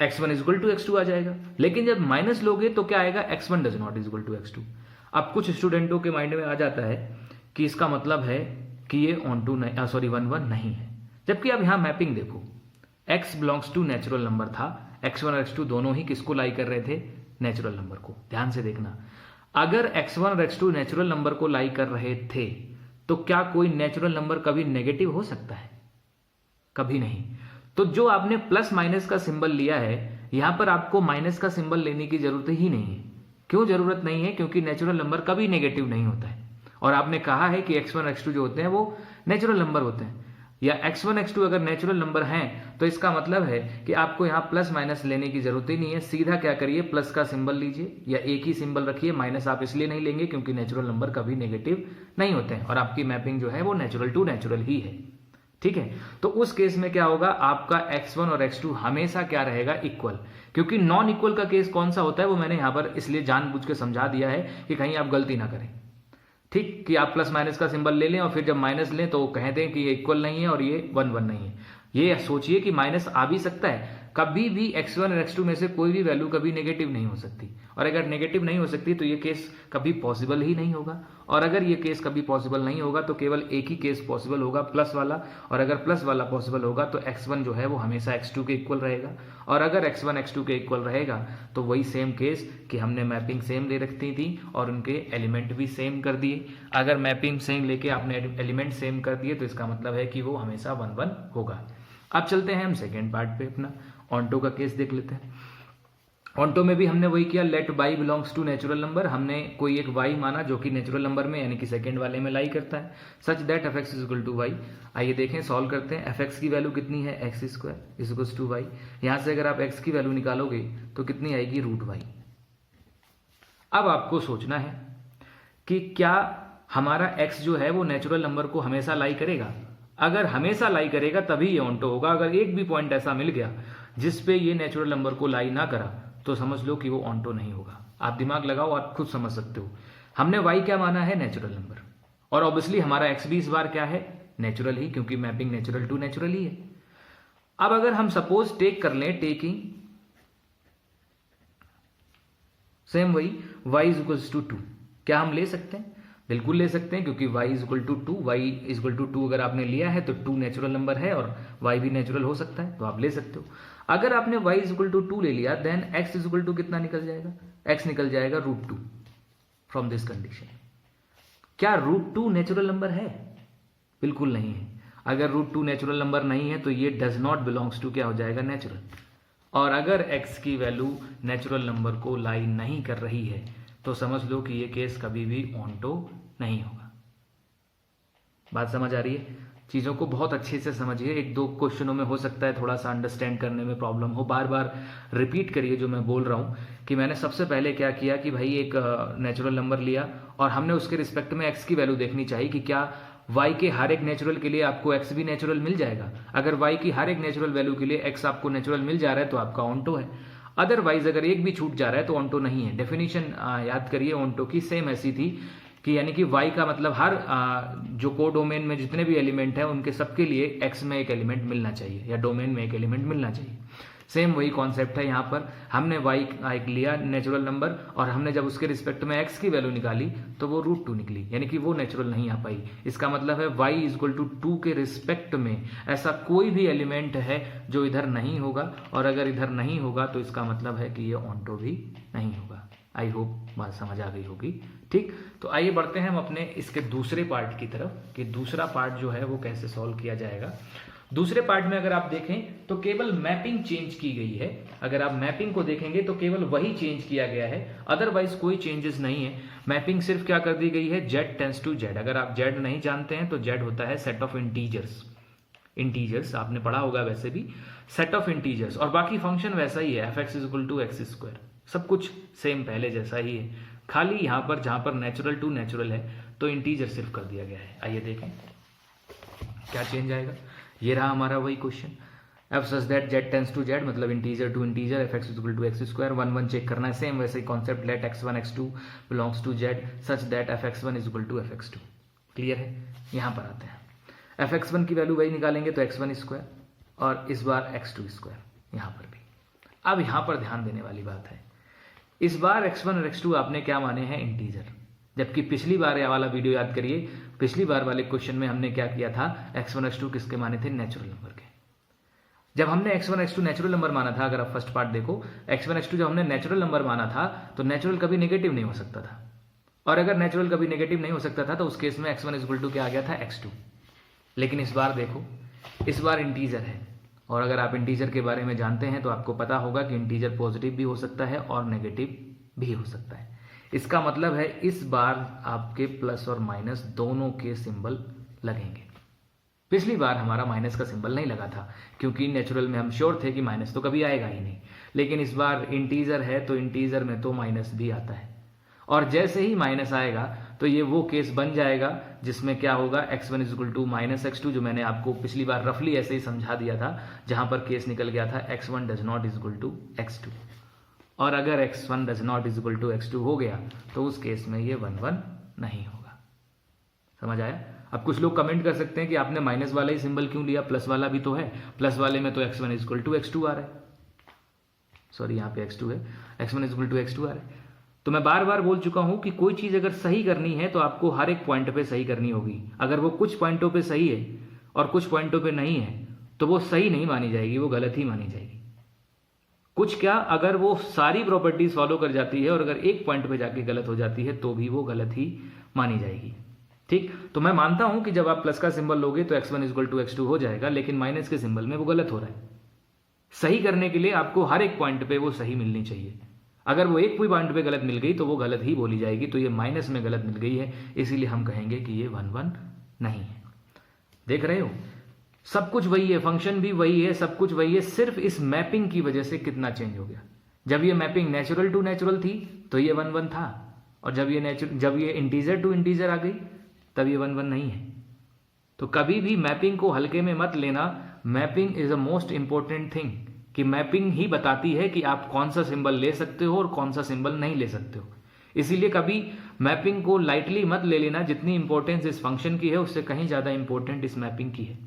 x1 is equal to x2 आ जाएगा, लेकिन जब माइनस लोगे तो क्या आएगा, x1 does not is equal to x2। अब कुछ स्टूडेंटों के माइंड में आ जाता है कि इसका मतलब है कि ये ऑनटू 1/1 नहीं है, जबकि अब यहां मैपिंग देखो, x belongs to natural number था, x1 और x2 दोनों ही किसको लाई कर रहे थे, नेचुरल नंबर को। ध्यान से देखना, अगर x1 और x2 नेचुरल नंबर को लाई कर रहे थे तो क्या कोई नेचुरल नंबर कभी नेगेटिव हो सकता है? कभी नहीं। तो जो आपने प्लस माइनस का सिंबल लिया है, यहां पर आपको माइनस का सिंबल लेने की जरूरत ही नहीं है। क्यों जरूरत नहीं है? क्योंकि नेचुरल नंबर कभी नेगेटिव नहीं होता है, और आपने कहा है कि x1 x2 जो होते हैं वो नेचुरल नंबर होते हैं, या x1 x2 अगर नेचुरल नंबर हैं तो इसका मतलब है कि आपको यहां प्लस माइनस लेने की जरूरत ही नहीं है। सीधा क्या करिए, प्लस का सिंबल लीजिए या एक ही सिंबल रखिए। माइनस आप इसलिए नहीं लेंगे क्योंकि नेचुरल नंबर कभी नेगेटिव नहीं होते हैं, और आपकी मैपिंग जो है वो नेचुरल टू नेचुरल ही है। ठीक है, तो उस केस में क्या होगा, आपका x1 और x2 हमेशा क्या रहेगा, इक्वल। क्योंकि नॉन इक्वल का केस कौन सा होता है वो मैंने यहां पर इसलिए जानबूझ के समझा दिया है कि कहीं आप गलती ना करें। ठीक, कि आप प्लस माइनस का सिंबल ले लें और फिर जब माइनस लें तो कह दें कि ये इक्वल नहीं है और ये 1/1 नहीं है। ये सोचिए कि माइनस आ भी सकता है, कभी भी x1 और x2 में से कोई भी वैल्यू कभी नेगेटिव नहीं हो सकती, और अगर नेगेटिव नहीं हो सकती तो ये केस कभी पॉसिबल ही नहीं होगा। और अगर ये केस कभी पॉसिबल नहीं होगा तो केवल एक ही केस पॉसिबल होगा, प्लस वाला, और अगर प्लस वाला पॉसिबल होगा तो x1 जो है वो हमेशा x2 के इक्वल रहेगा। और अगर x1 x2 के इक्वल रहेगा तो वही सेम केस कि हमने मैपिंग सेम ले रखती थी और उनके एलिमेंट भी सेम कर दिए। अगर मैपिंग सेम लेके आपने एलिमेंट सेम कर दिए तो इसका मतलब है कि वो हमेशा 1 1 होगा। अब चलते हैं हम सेकेंड पार्ट पे, अपना ऑन्टो का केस देख लेते हैं। ऑन्टो में भी हमने वही किया, let y belongs to natural number. हमने कोई एक y माना जो कि नेचुरल नंबर में यानी कि सेकंड वाले में लाई करता है, such that fx is equal to y। आइए देखें, सॉल्व करते हैं। fx की वैल्यू कितनी है, x square is equal to y। यहां से अगर आप x की वैल्यू निकालोगे तो कितनी आएगी, रूट y। अब आपको सोचना है कि क्या हमारा x जो है वो नेचुरल नंबर को हमेशा लाई करेगा। अगर हमेशा लाई करेगा तभी ये ऑन्टो होगा। अगर एक भी पॉइंट ऐसा मिल गया जिस पे ये नेचुरल नंबर को लाई ना करा तो समझ लो कि वो ऑन्टो नहीं होगा। आप दिमाग लगाओ, आप खुद समझ सकते हो। हमने y क्या माना है, नेचुरल नंबर, और ऑब्वियसली हमारा x भी इस बार क्या है, नेचुरल ही, क्योंकि मैपिंग नेचुरल टू नेचुरल ही है। अब अगर हम सपोज टेक कर लें, टेकिंग सेम वही y इज इक्वल टू 2, क्या हम ले सकते हैं, बिल्कुल ले सकते हैं, क्योंकि y is equal to 2, y is equal to 2 अगर आपने लिया है तो 2 नेचुरल नंबर है और y भी नेचुरल हो सकता है, तो आप ले सकते हो। अगर आपने y इज इक्वल टू 2 ले लिया then x is equal to कितना निकल जाएगा, x निकल जाएगा रूट 2 फ्रॉम दिस कंडीशन। क्या रूट 2 नेचुरल नंबर है, बिल्कुल नहीं है। अगर रूट 2 नेचुरल नंबर नहीं है तो ये डज नॉट बिलोंग्स टू क्या हो जाएगा, नेचुरल। और अगर x की वैल्यू नेचुरल नंबर को लाई नहीं कर रही है तो समझ लो कि ये केस कभी भी ऑन्टो नहीं होगा। बात समझ आ रही है? चीज़ों को बहुत अच्छे से समझिए। एक दो क्वेश्चनों में हो सकता है थोड़ा सा अंडरस्टैंड करने में प्रॉब्लम हो, बार बार रिपीट करिए जो मैं बोल रहा हूँ कि मैंने सबसे पहले क्या किया कि भाई एक नेचुरल नंबर लिया और हमने उसके रिस्पेक्ट में x की वैल्यू देखनी चाहिए कि क्या y के हर एक नेचुरल के लिए आपको x भी नेचुरल मिल जाएगा। अगर y की हर एक नेचुरल वैल्यू के लिए x आपको नेचुरल मिल जा रहा है तो आपका ऑन्टो है। अदरवाइज अगर एक भी छूट जा रहा है तो ऑन्टो नहीं है। डेफिनेशन याद करिए ऑन्टो की, सेम ऐसी थी कि यानी कि y का मतलब हर जो को डोमेन में जितने भी एलिमेंट हैं उनके सबके लिए x में एक एलिमेंट मिलना चाहिए या डोमेन में एक एलिमेंट मिलना चाहिए। सेम वही कॉन्सेप्ट है यहाँ पर। हमने y एक लिया नेचुरल नंबर और हमने जब उसके रिस्पेक्ट में x की वैल्यू निकाली तो वो रूट 2 निकली, यानी कि वो नेचुरल नहीं आ पाई। इसका मतलब है y इज इक्वल टू 2 के रिस्पेक्ट में ऐसा कोई भी एलिमेंट है जो इधर नहीं होगा, और अगर इधर नहीं होगा तो इसका मतलब है कि ये ऑन्टो भी नहीं होगा। आई होप बात समझ आ गई होगी। ठीक, तो आइए बढ़ते हैं हम अपने इसके दूसरे पार्ट की तरफ कि दूसरा पार्ट जो है वो कैसे सॉल्व किया जाएगा। दूसरे पार्ट में अगर आप देखें तो केवल मैपिंग चेंज की गई है। अगर आप मैपिंग को देखेंगे तो केवल वही चेंज किया गया है, अदरवाइज कोई चेंजेस नहीं है। मैपिंग सिर्फ क्या कर दी गई है, z टेंस टू z। अगर आप z नहीं जानते हैं तो z होता है सेट ऑफ इंटीजर्स। इंटीजर्स आपने पढ़ा होगा वैसे भी, सेट ऑफ इंटीजर्स, और बाकी फंक्शन वैसा ही है, fx is equal to x square, सब कुछ सेम पहले जैसा ही है। खाली यहाँ पर जहाँ पर नेचुरल टू नेचुरल है तो इंटीजर सिर्फ कर दिया गया है। आइए देखें क्या चेंज आएगा। ये रहा हमारा वही question, f such that z tends to z, मतलब integer to integer, f x equal to x square. 1 1 check करना है, सेम वैसे ही concept, let x1 x2 belongs to z such that f x one is equal to f x two. Clear है? यहाँ पर आते हैं, एफ एक्स वन की वैल्यू वही निकालेंगे तो x1 स्क्वायर और इस बार x2 स्क्वायर यहाँ पर भी। अब यहाँ पर ध्यान देने वाली बात है, इस बार x1 और x2 आपने क्या माने हैं, इंटीजर, जबकि पिछली बार वाला वीडियो याद करिए, पिछली बार वाले क्वेश्चन में हमने क्या किया था, x1 x2 किसके माने थे, नेचुरल नंबर के। जब हमने x1 x2 नेचुरल नंबर माना था, अगर आप फर्स्ट पार्ट देखो, x1 x2 जब हमने नेचुरल नंबर माना था तो नेचुरल कभी नेगेटिव नहीं हो सकता था, और अगर नेचुरल कभी नेगेटिव नहीं हो सकता था तो उस केस में x1 इक्वल टू क्या आ गया था, x2। लेकिन इस बार देखो, इस बार इंटीजर है, और अगर आप इंटीजर के बारे में जानते हैं तो आपको पता होगा कि इंटीजर पॉजिटिव भी हो सकता है और नेगेटिव भी हो सकता है। इसका मतलब है इस बार आपके प्लस और माइनस दोनों के सिंबल लगेंगे। पिछली बार हमारा माइनस का सिंबल नहीं लगा था क्योंकि नेचुरल में हम श्योर थे कि माइनस तो कभी आएगा ही नहीं, लेकिन इस बार इंटीजर है तो इंटीजर में तो माइनस भी आता है, और जैसे ही माइनस आएगा तो ये वो केस बन जाएगा जिसमें क्या होगा, x1 is equal to minus x2, जो मैंने आपको पिछली बार रफली ऐसे ही समझा दिया था, जहां पर केस निकल गया था x1 does not is equal to x2। और अगर x1 does not is equal to x2 हो गया तो उस केस में ये 1 1 नहीं होगा। समझ आया? अब कुछ लोग कमेंट कर सकते हैं कि आपने माइनस वाला ही सिंबल क्यों लिया, प्लस वाला भी तो है, प्लस वाले में तो x1 is equal to x2 आ रहा है। सॉरी यहाँ पे x2 है, x1 is equal to x2r है। तो मैं बार बार बोल चुका हूं कि कोई चीज अगर सही करनी है तो आपको हर एक पॉइंट पे सही करनी होगी। अगर वो कुछ पॉइंटों पे सही है और कुछ पॉइंटों पे नहीं है तो वो सही नहीं मानी जाएगी, वो गलत ही मानी जाएगी। कुछ क्या, अगर वो सारी प्रॉपर्टीज फॉलो कर जाती है और अगर एक पॉइंट पे जाके गलत हो जाती है तो भी वो गलत ही मानी जाएगी। ठीक, तो मैं मानता हूं कि जब आप प्लस का सिंबल लोगे तो x1 इक्वल टू x2 हो जाएगा, लेकिन माइनस के सिंबल में वो गलत हो रहा है। सही करने के लिए आपको हर एक पॉइंट पे वो सही मिलनी चाहिए। अगर वो एक भी पॉइंट पे गलत मिल गई तो वो गलत ही बोली जाएगी। तो ये माइनस में गलत मिल गई है, इसीलिए हम कहेंगे कि ये 1 1 नहीं है। देख रहे हो, सब कुछ वही है, फंक्शन भी वही है, सब कुछ वही है, सिर्फ इस मैपिंग की वजह से कितना चेंज हो गया। जब ये मैपिंग नेचुरल टू नेचुरल थी तो ये 1 1 था, और जब ये इंटीजर टू इंटीजर आ गई तब ये 1 1 नहीं है। तो कभी भी मैपिंग को हल्के में मत लेना। Mapping is a most important thing, कि मैपिंग ही बताती है कि आप कौन सा सिंबल ले सकते हो और कौन सा सिंबल नहीं ले सकते हो। इसीलिए कभी मैपिंग को लाइटली मत ले लेना। जितनी इंपॉर्टेंस इस फंक्शन की है उससे कहीं ज्यादा इंपॉर्टेंट इस मैपिंग की है।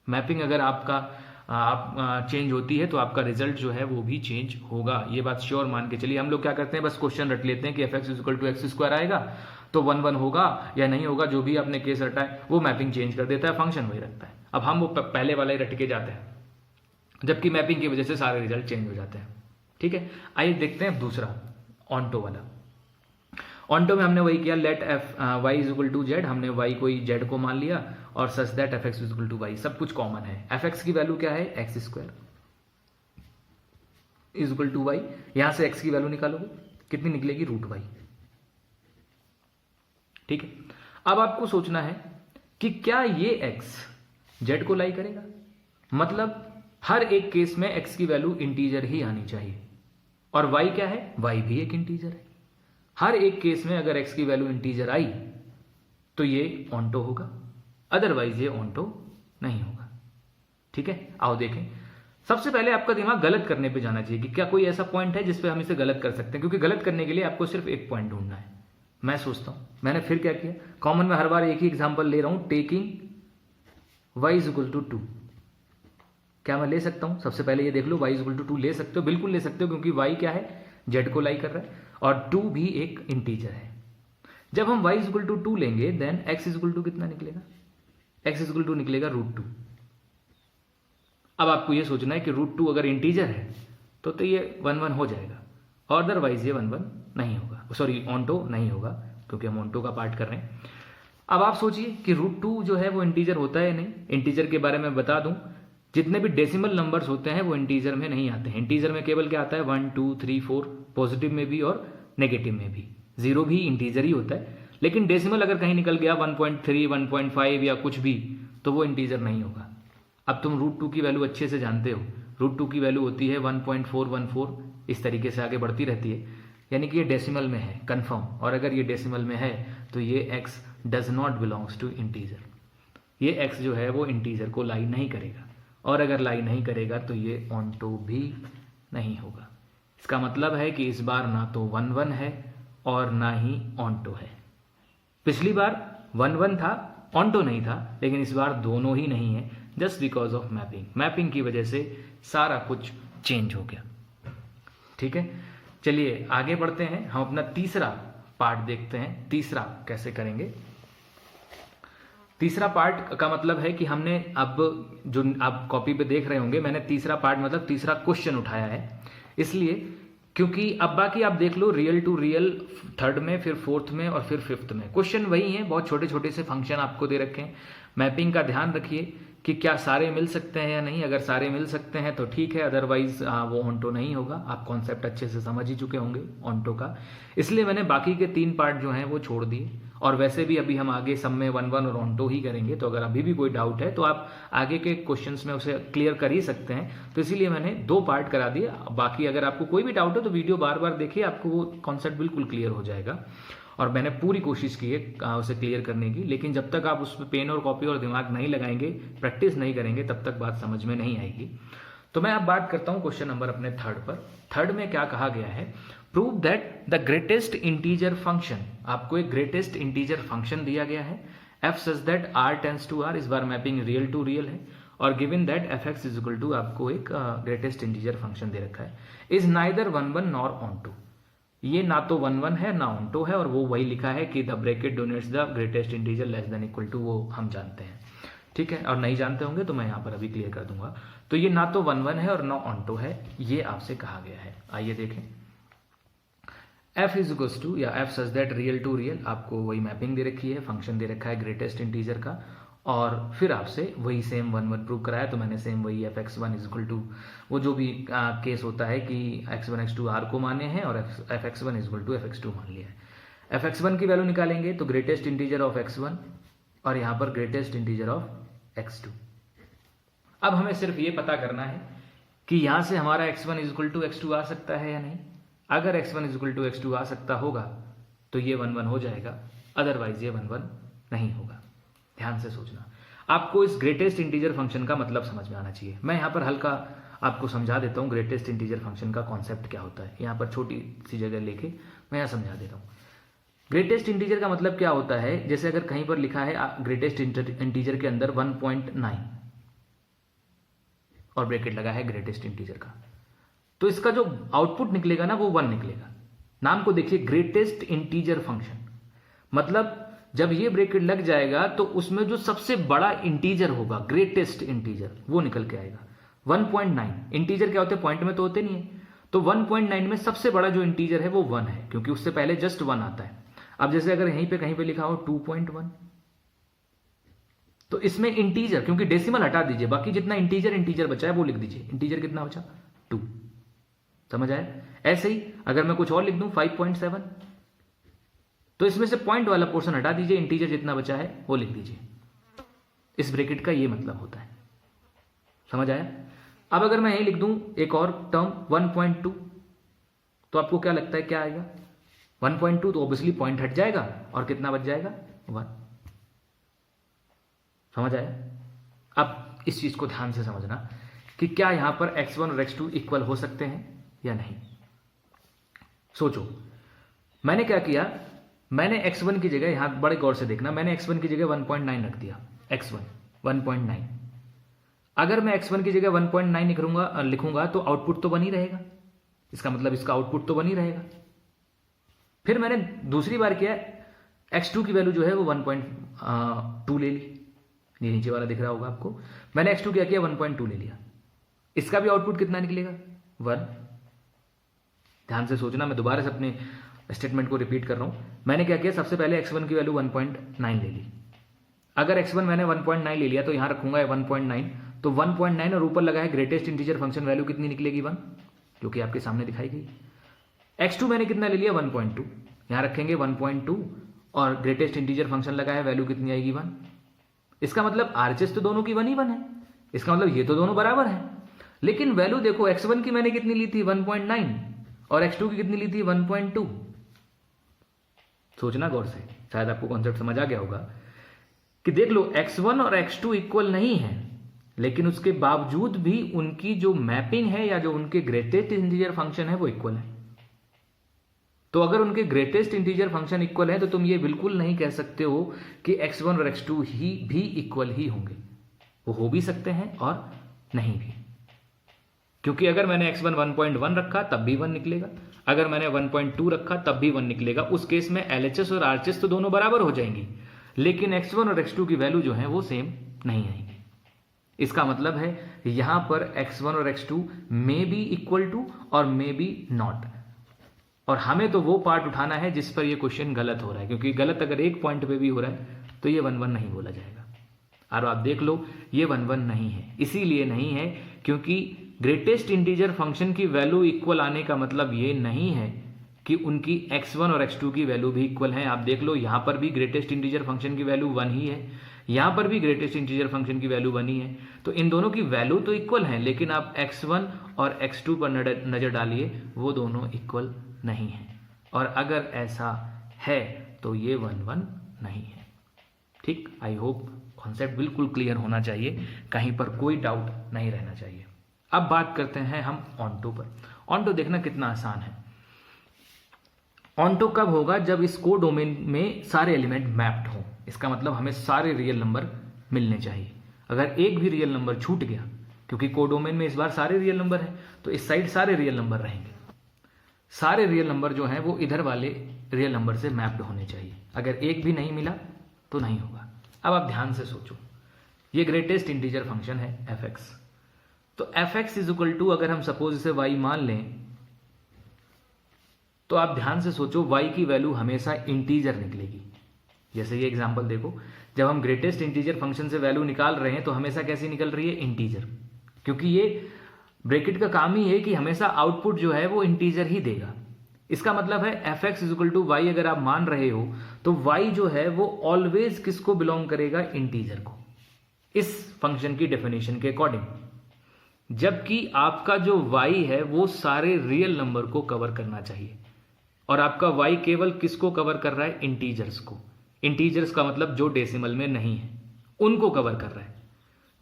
मैपिंग अगर आप चेंज होती है तो आपका रिजल्ट जो है वो भी चेंज होगा, ये बात श्योर मान के चलिए। हम लोग क्या करते हैं, बस क्वेश्चन रट लेते हैं कि f(x) equal to x square आएगा तो 1 1 होगा या नहीं होगा, जो भी आपने केस रटा है वो मैपिंग चेंज कर देता है, फंक्शन वही रखता है। अब हम वो पहले वाला ही रट के जाते हैं, जबकि मैपिंग की वजह से सारे रिजल्ट चेंज हो जाते हैं। ठीक है, आइए देखते हैं दूसरा ऑन्टो वाला। ऑन्टो में हमने वही किया, let y is equal to z, हमने y को ही z को मान लिया और such that f(x) is equal to y, सब कुछ कॉमन है। f(x) की वैल्यू क्या है, x square is equal to y। यहां से x की वैल्यू निकालोगे कितनी निकलेगी, √y। ठीक है, अब आपको सोचना है कि क्या ये x z को लाई करेगा, मतलब हर एक केस में x की वैल्यू इंटीजर ही आनी चाहिए, और y क्या है, y भी एक इंटीजर है। हर एक केस में अगर x की वैल्यू इंटीजर आई तो ये ऑन्टो होगा, अदरवाइज ये ऑन्टो नहीं होगा। ठीक है, आओ देखें। सबसे पहले आपका दिमाग गलत करने पे जाना चाहिए कि क्या कोई ऐसा पॉइंट है जिसपे हम इसे गलत कर सकते हैं, क्योंकि गलत करने के लिए आपको सिर्फ एक पॉइंट ढूंढना है। मैं सोचता हूं, मैंने फिर क्या किया, कॉमन में हर बार एक ही एग्जाम्पल ले रहा हूं, taking y is equal to 2। क्या मैं ले सकता हूं, सबसे पहले ये देख लो, y इज इक्वल टू 2 ले सकते हो, बिल्कुल ले सकते हो, क्योंकि y क्या है, z को लाई कर रहा है और 2 भी एक इंटीजर है। जब हम y इज इक्वल टू 2 लेंगे then x is equal to कितना निकलेगा, x इज इक्वल टू निकलेगा √2। अब आपको ये सोचना है कि √2 अगर इंटीजर है तो ये 1 1 हो जाएगा, और अदरवाइज ये 1 1 नहीं होगा, सॉरी ऑन्टो नहीं होगा, क्योंकि हम ऑन्टो का पार्ट कर रहे हैं। अब आप सोचिए कि √2 जो है वो इंटीजर होता है नहीं। इंटीजर के बारे में बता दूं, जितने भी डेसिमल नंबर्स होते हैं वो इंटीजर में नहीं आते हैं। इंटीजर में केवल क्या आता है, 1 2 3 4, पॉजिटिव में भी और नेगेटिव में भी। 0 भी इंटीजर ही होता है, लेकिन डेसिमल अगर कहीं निकल गया 1.3 1.5 या कुछ भी तो वो इंटीजर नहीं होगा। अब तुम √2 की वैल्यू अच्छे से जानते हो, √2 की वैल्यू होती है 1.414, इस तरीके से आगे बढ़ती रहती है, यानी कि ये डेसिमल में है कंफर्म। और अगर ये डेसिमल में है तो ये x does not belongs to integer. ये x जो है वो इंटीजर को लाई नहीं करेगा, और अगर लाई नहीं करेगा तो ये ऑन्टो भी नहीं होगा। इसका मतलब है कि इस बार ना तो 1 1 है और ना ही ऑन्टो है। पिछली बार 1 1 था, ऑन्टो नहीं था, लेकिन इस बार दोनों ही नहीं है, just because of mapping. Mapping की वजह से सारा कुछ चेंज हो गया। ठीक है, चलिए आगे बढ़ते हैं, हम अपना तीसरा पार्ट देखते हैं। तीसरा कैसे करेंगे, तीसरा पार्ट का मतलब है कि हमने अब जो आप कॉपी पे देख रहे होंगे, मैंने तीसरा पार्ट मतलब तीसरा क्वेश्चन उठाया है, इसलिए क्योंकि अब बाकी आप देख लो, रियल टू रियल थर्ड में, फिर फोर्थ में और फिर फिफ्थ में क्वेश्चन वही है। बहुत छोटे छोटे से फंक्शन आपको दे रखे हैं। मैपिंग का ध्यान रखिए कि क्या सारे मिल सकते हैं या नहीं। अगर सारे मिल सकते हैं तो ठीक है, अदरवाइज वो ऑन्टो नहीं होगा। आप कॉन्सेप्ट अच्छे से समझ ही चुके होंगे ऑन्टो का, इसलिए मैंने बाकी के 3 पार्ट जो हैं वो छोड़ दिए। और वैसे भी अभी हम आगे सब में 1 1 और ऑन्टो ही करेंगे, तो अगर अभी भी कोई डाउट है तो आप आगे के क्वेश्चंस में उसे क्लियर कर ही सकते हैं। तो इसीलिए मैंने 2 पार्ट करा दिए। बाकी अगर आपको कोई भी डाउट हो तो वीडियो बार बार देखिए, आपको वो कॉन्सेप्ट बिल्कुल क्लियर हो जाएगा। और मैंने पूरी कोशिश की है उसे क्लियर करने की, लेकिन जब तक आप उस पर पेन और कॉपी और दिमाग नहीं लगाएंगे, प्रैक्टिस नहीं करेंगे, तब तक बात समझ में नहीं आएगी। तो मैं अब बात करता हूं क्वेश्चन नंबर अपने थर्ड पर। थर्ड में क्या कहा गया है, prove that the greatest integer function, आपको एक ग्रेटेस्ट इंटीजर फंक्शन दिया गया है f such that r tends to r, इस बार मैपिंग रियल टू रियल है, और given that f x is equal to आपको एक ग्रेटेस्ट इंटीजर फंक्शन दे रखा है, is neither 1 1 nor onto, ये ना तो 1 1 है ना ऑन टू है, और वो वही लिखा है कि the bracket denotes the greatest integer less than equal to, वो हम जानते हैं, ठीक है। और नहीं जानते होंगे तो मैं यहाँ पर अभी क्लियर कर दूंगा। तो ये ना तो 1 1 है और ना ऑन टू है, ये आपसे कहा गया है। आइए देखें, f इज इक्वल्स टू या f such that real to real, आपको वही मैपिंग दे रखी है, फंक्शन दे रखा है ग्रेटेस्ट इंटीजर का, और फिर आपसे वही सेम 1 1 प्रूव कराया, तो मैंने सेम वही f x one is equal to, वो जो भी केस होता है कि x1 x2 r को माने हैं और f x one is equal to f x two मान लिया है। एफ एक्स वन की वैल्यू निकालेंगे तो ग्रेटेस्ट इंटीजर ऑफ x1 और यहाँ पर ग्रेटेस्ट इंटीजर ऑफ x2। अब हमें सिर्फ ये पता करना है कि यहाँ से हमारा x1 is equal to x2 आ सकता है या नहीं। अगर x1 is equal to x2 आ सकता होगा तो ये 1 1 हो जाएगा, अदरवाइज ये 1 1 नहीं होगा। ध्यान से सोचना, आपको इस ग्रेटेस्ट इंटीजर फंक्शन का मतलब समझ में आना चाहिए। मैं यहाँ पर हल्का आपको समझा देता हूँ ग्रेटेस्ट इंटीजर फंक्शन का कॉन्सेप्ट क्या होता है। यहाँ पर छोटी सी जगह लेके मैं यहाँ समझा देता हूँ। ग्रेटेस्ट इंटीजर का मतलब क्या होता है, जैसे अगर कहीं पर लिखा है ग्रेटेस्ट इंटीजर के अंदर 1.9 और ब्रैकेट लगा है ग्रेटेस्ट इंटीजर का, तो इसका जो आउटपुट निकलेगा ना वो 1 निकलेगा। नाम को देखिए, ग्रेटेस्ट इंटीजर फंक्शन, मतलब जब ये ब्रैकेट लग जाएगा तो उसमें जो सबसे बड़ा इंटीजर होगा, ग्रेटेस्ट इंटीजर, वो निकल के आएगा। 1.9 इंटीजर क्या होते हैं, पॉइंट में तो होते नहीं है, तो 1.9 में सबसे बड़ा जो इंटीजर है वो 1 है, क्योंकि उससे पहले जस्ट 1 आता है। अब जैसे अगर यहीं पे कहीं पे लिखा हो 2.1, तो इसमें इंटीजर, क्योंकि डेसिमल हटा दीजिए, बाकी जितना इंटीजर बचा है वो लिख दीजिए। इंटीजर कितना बचा, 2। समझ आया? ऐसे ही अगर मैं कुछ और लिख दूं 5.7, तो इसमें से पॉइंट वाला पोर्शन हटा दीजिए, इंटीजर जितना बचा है वो लिख दीजिए। इस ब्रैकेट का ये मतलब होता है। समझ आया? अब अगर मैं यही लिख दूं एक और टर्म 1.2, तो आपको क्या लगता है क्या आएगा? 1.2, तो ऑब्वियसली पॉइंट हट जाएगा और कितना बच जाएगा, 1। समझ आया? अब इस चीज को ध्यान से समझना कि क्या यहां पर x1 और x2 इक्वल हो सकते हैं या नहीं। सोचो, मैंने क्या किया, मैंने x1 की जगह, यहां बड़े गौर से देखना, मैंने x1 की जगह 1.9 रख दिया। x1 1.9, अगर मैं x1 की जगह 1.9 लिखूंगा तो आउटपुट तो 1 ही रहेगा, इसका मतलब इसका आउटपुट तो 1 ही रहेगा। फिर मैंने दूसरी बार किया, x2 की वैल्यू जो है वो 1.2 ले ली, ये नीचे वाला दिख रहा होगा आपको। मैंने x2 क्या किया, 1.2 ले लिया, इसका भी आउटपुट कितना निकलेगा, 1। ध्यान से सोचना, मैं दोबारा से अपने स्टेटमेंट को रिपीट कर रहा हूं। मैंने क्या किया, सबसे पहले x1 की वैल्यू 1.9 ले ली। अगर x1 मैंने 1.9 ले लिया तो यहां रखूंगा 1.9, तो 1.9 और ऊपर लगा है ग्रेटेस्ट इंटीजर फंक्शन, वैल्यू कितनी निकलेगी, 1, जो कि आपके सामने दिखाई गई। x2 मैंने कितना ले लिया, 1.2, यहां रखेंगे 1.2 और ग्रेटेस्ट इंटीजर फंक्शन लगा है, वैल्यू कितनी आएगी, 1। इसका मतलब RHS तो दोनों की 1 ही 1 है, इसका मतलब ये तो दोनों बराबर है। लेकिन वैल्यू देखो, x1 की मैंने कितनी ली थी, 1.9, और x2 की कितनी ली थी, 1.2। सोचना गौर से, शायद आपको कॉन्सेप्ट समझ आ गया होगा कि देख लो x1 और x2 इक्वल नहीं है, लेकिन उसके बावजूद भी उनकी जो मैपिंग है या जो उनके ग्रेटेस्ट इंटीजर फंक्शन है वो इक्वल है। तो अगर उनके ग्रेटेस्ट इंटीजर फंक्शन इक्वल है तो तुम ये बिल्कुल नहीं कह सकते हो कि x1 और x2 ही भी इक्वल ही होंगे। वो हो भी सकते हैं और नहीं भी, क्योंकि अगर मैंने x1 1.1 रखा तब भी 1 निकलेगा, अगर मैंने 1.2 रखा तब भी 1 निकलेगा। उस केस में LHS और RHS तो दोनों बराबर हो जाएंगी, लेकिन x1 और x2 की वैल्यू जो है वो सेम नहीं आएंगी। इसका मतलब है यहां पर x1 और x2 may be equal to और मे बी नॉट, और हमें तो वो पार्ट उठाना है जिस पर ये क्वेश्चन गलत हो रहा है, क्योंकि गलत अगर एक पॉइंट पे भी हो रहा है तो ये 1 1 नहीं बोला जाएगा। और आप देख लो ये 1 1 नहीं है, इसीलिए नहीं है क्योंकि ग्रेटेस्ट इंटीजर फंक्शन की वैल्यू इक्वल आने का मतलब ये नहीं है कि उनकी x1 और x2 की वैल्यू भी इक्वल है। आप देख लो यहां पर भी ग्रेटेस्ट इंटीजर फंक्शन की वैल्यू 1 ही है, यहां पर भी ग्रेटेस्ट इंटीजर फंक्शन की वैल्यू 1 ही है, तो इन दोनों की वैल्यू तो इक्वल है, लेकिन आप x1 और x2 पर नजर डालिए, वो दोनों इक्वल नहीं है। और अगर ऐसा है तो ये 1 1 नहीं है। ठीक, आई होप कॉन्सेप्ट बिल्कुल क्लियर होना चाहिए, कहीं पर कोई डाउट नहीं रहना चाहिए। अब बात करते हैं हम ऑन्टो पर। ऑन्टो देखना कितना आसान है। ऑन्टो कब होगा, जब इस को डोमेन में सारे एलिमेंट मैप्ड हों, इसका मतलब हमें सारे रियल नंबर मिलने चाहिए। अगर एक भी रियल नंबर छूट गया, क्योंकि कोडोमेन में इस बार सारे रियल नंबर हैं, तो इस साइड सारे रियल नंबर रहेंगे। सारे रियल नंबर जो हैं वो इधर वाले रियल नंबर से मैप्ड होने चाहिए। अगर एक भी नहीं मिला तो नहीं होगा। अब आप ध्यान से सोचो, ये ग्रेटेस्ट इंटीजर फंक्शन है एफ एक्स। तो f x is equal to, अगर हम सपोज इसे वाई मान लें, तो आप ध्यान से सोचो वाई की वैल्यू हमेशा इंटीजर निकलेगी। जैसे ये एग्जांपल देखो, जब हम ग्रेटेस्ट इंटीजर फंक्शन से वैल्यू निकाल रहे हैं तो हमेशा कैसी निकल रही है? इंटीजर, क्योंकि ये ब्रैकेट का काम ही है कि हमेशा आउटपुट जो है वो इंटीजर ही देगा। इसका मतलब है f x is equal to y अगर आप मान रहे हो तो वाई जो है वो ऑलवेज किसको बिलोंग करेगा? इंटीजर को, इस फंक्शन की डेफिनेशन के अकॉर्डिंग। जबकि आपका जो वाई है वो सारे रियल नंबर को कवर करना चाहिए, और आपका वाई केवल किसको कवर कर रहा है? इंटीजर्स को। इंटीजर्स का मतलब जो डेसिमल में नहीं है उनको कवर कर रहा है।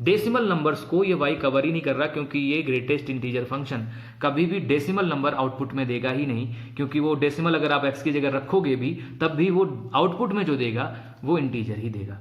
डेसिमल नंबर्स को ये वाई कवर ही नहीं कर रहा, क्योंकि ये ग्रेटेस्ट इंटीजर फंक्शन कभी भी डेसिमल नंबर आउटपुट में देगा ही नहीं, क्योंकि वो डेसिमल अगर आप एक्स की जगह रखोगे भी तब भी वो आउटपुट में जो देगा वो इंटीजर ही देगा।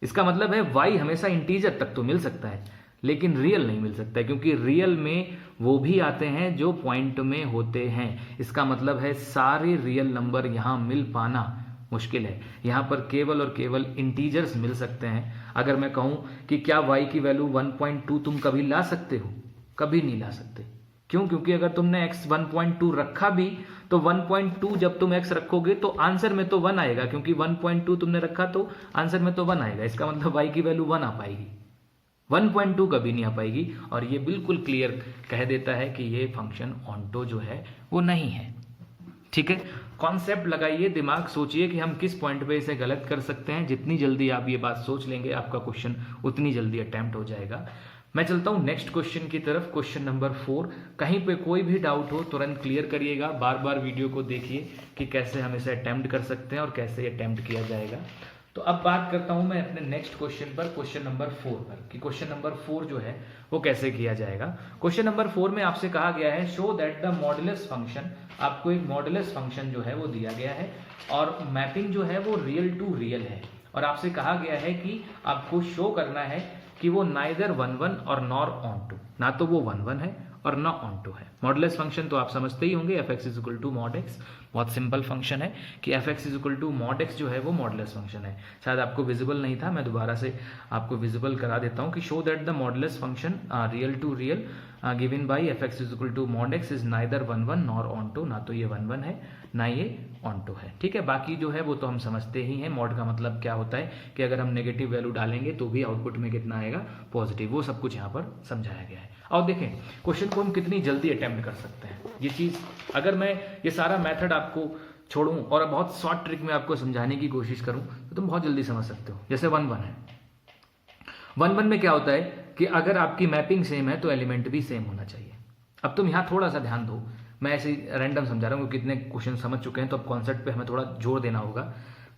इसका मतलब है वाई हमेशा इंटीजर तक तो मिल सकता है लेकिन रियल नहीं मिल सकता है, क्योंकि रियल में वो भी आते हैं जो पॉइंट में होते हैं। इसका मतलब है सारे रियल नंबर यहां मिल पाना मुश्किल है। यहां पर केवल और केवल इंटीजर्स मिल सकते हैं। अगर मैं कहूं कि क्या y की वैल्यू 1.2 तुम कभी ला सकते हो? कभी नहीं ला सकते। क्यों? क्योंकि अगर तुमने x 1.2 रखा भी तो 1.2 जब तुम x रखोगे तो आंसर में तो 1 आएगा, क्योंकि 1.2 तुमने रखा तो आंसर में तो 1 आएगा। इसका मतलब y की वैल्यू 1 आ पाएगी, 1.2 कभी नहीं आ पाएगी। और ये बिल्कुल क्लियर कह देता है कि ये फंक्शन ऑन्टो जो है वो नहीं है। ठीक है, कॉन्सेप्ट लगाइए, दिमाग सोचिए कि हम किस पॉइंट पे इसे गलत कर सकते हैं। जितनी जल्दी आप ये बात सोच लेंगे आपका क्वेश्चन उतनी जल्दी अटेम्प्ट हो जाएगा। मैं चलता हूं नेक्स्ट क्वेश्चन की तरफ, क्वेश्चन नंबर 4। कहीं पे कोई भी डाउट हो तुरंत क्लियर करिएगा, बार बार वीडियो को देखिए कि कैसे हम इसे अटेम्प्ट कर सकते हैं और कैसे अटेम्प्ट किया जाएगा। तो अब बात करता हूं मैं अपने नेक्स्ट क्वेश्चन पर, क्वेश्चन नंबर 4 पर, कि क्वेश्चन नंबर 4 जो है वो कैसे किया जाएगा। क्वेश्चन नंबर 4 में आपसे कहा गया है show that the modulus function, आपको एक मॉडुलस फंक्शन जो है वो दिया गया है और मैपिंग जो है वो रियल टू रियल है, और आपसे कहा गया है कि आपको शो करना है कि वो नाइदर 1 1 और नॉर ऑन टू, ना तो वो 1 1 है और ना ऑन टू है। मॉडुलस फंक्शन तो आप समझते ही होंगे, f x is equal to mod x. बहुत सिंपल फंक्शन है कि f x is equal to mod x जो है वो मॉडुलस फंक्शन है। शायद आपको विजिबल नहीं था, मैं दोबारा से आपको विजिबल करा देता हूं कि show that the modulus function real to real given by f x is equal to mod x is neither 1 1 nor onto, ना तो ये 1 1 है ना ये ऑन टू है। ठीक है, बाकी जो है वो तो हम समझते ही हैं। मॉड का मतलब क्या होता है कि अगर हम नेगेटिव वैल्यू डालेंगे तो भी आउटपुट में कितना आएगा? पॉजिटिव। वो सब कुछ यहाँ पर समझाया गया है। और देखें क्वेश्चन को हम कितनी जल्दी अटेम्प्ट कर सकते हैं। ये चीज अगर मैं ये सारा मेथड आपको छोड़ूं और बहुत शॉर्ट ट्रिक में आपको समझाने की कोशिश करूं तो तुम बहुत जल्दी समझ सकते हो। जैसे 1 1 है, 1 1 में क्या होता है कि अगर आपकी मैपिंग सेम है तो एलिमेंट भी सेम होना चाहिए। अब तुम यहाँ थोड़ा सा ध्यान दो, मैं ऐसे रैंडम समझा रहा हूँ क्योंकि इतने क्वेश्चन समझ चुके हैं तो अब कॉन्सेप्ट पे हमें थोड़ा जोर देना होगा।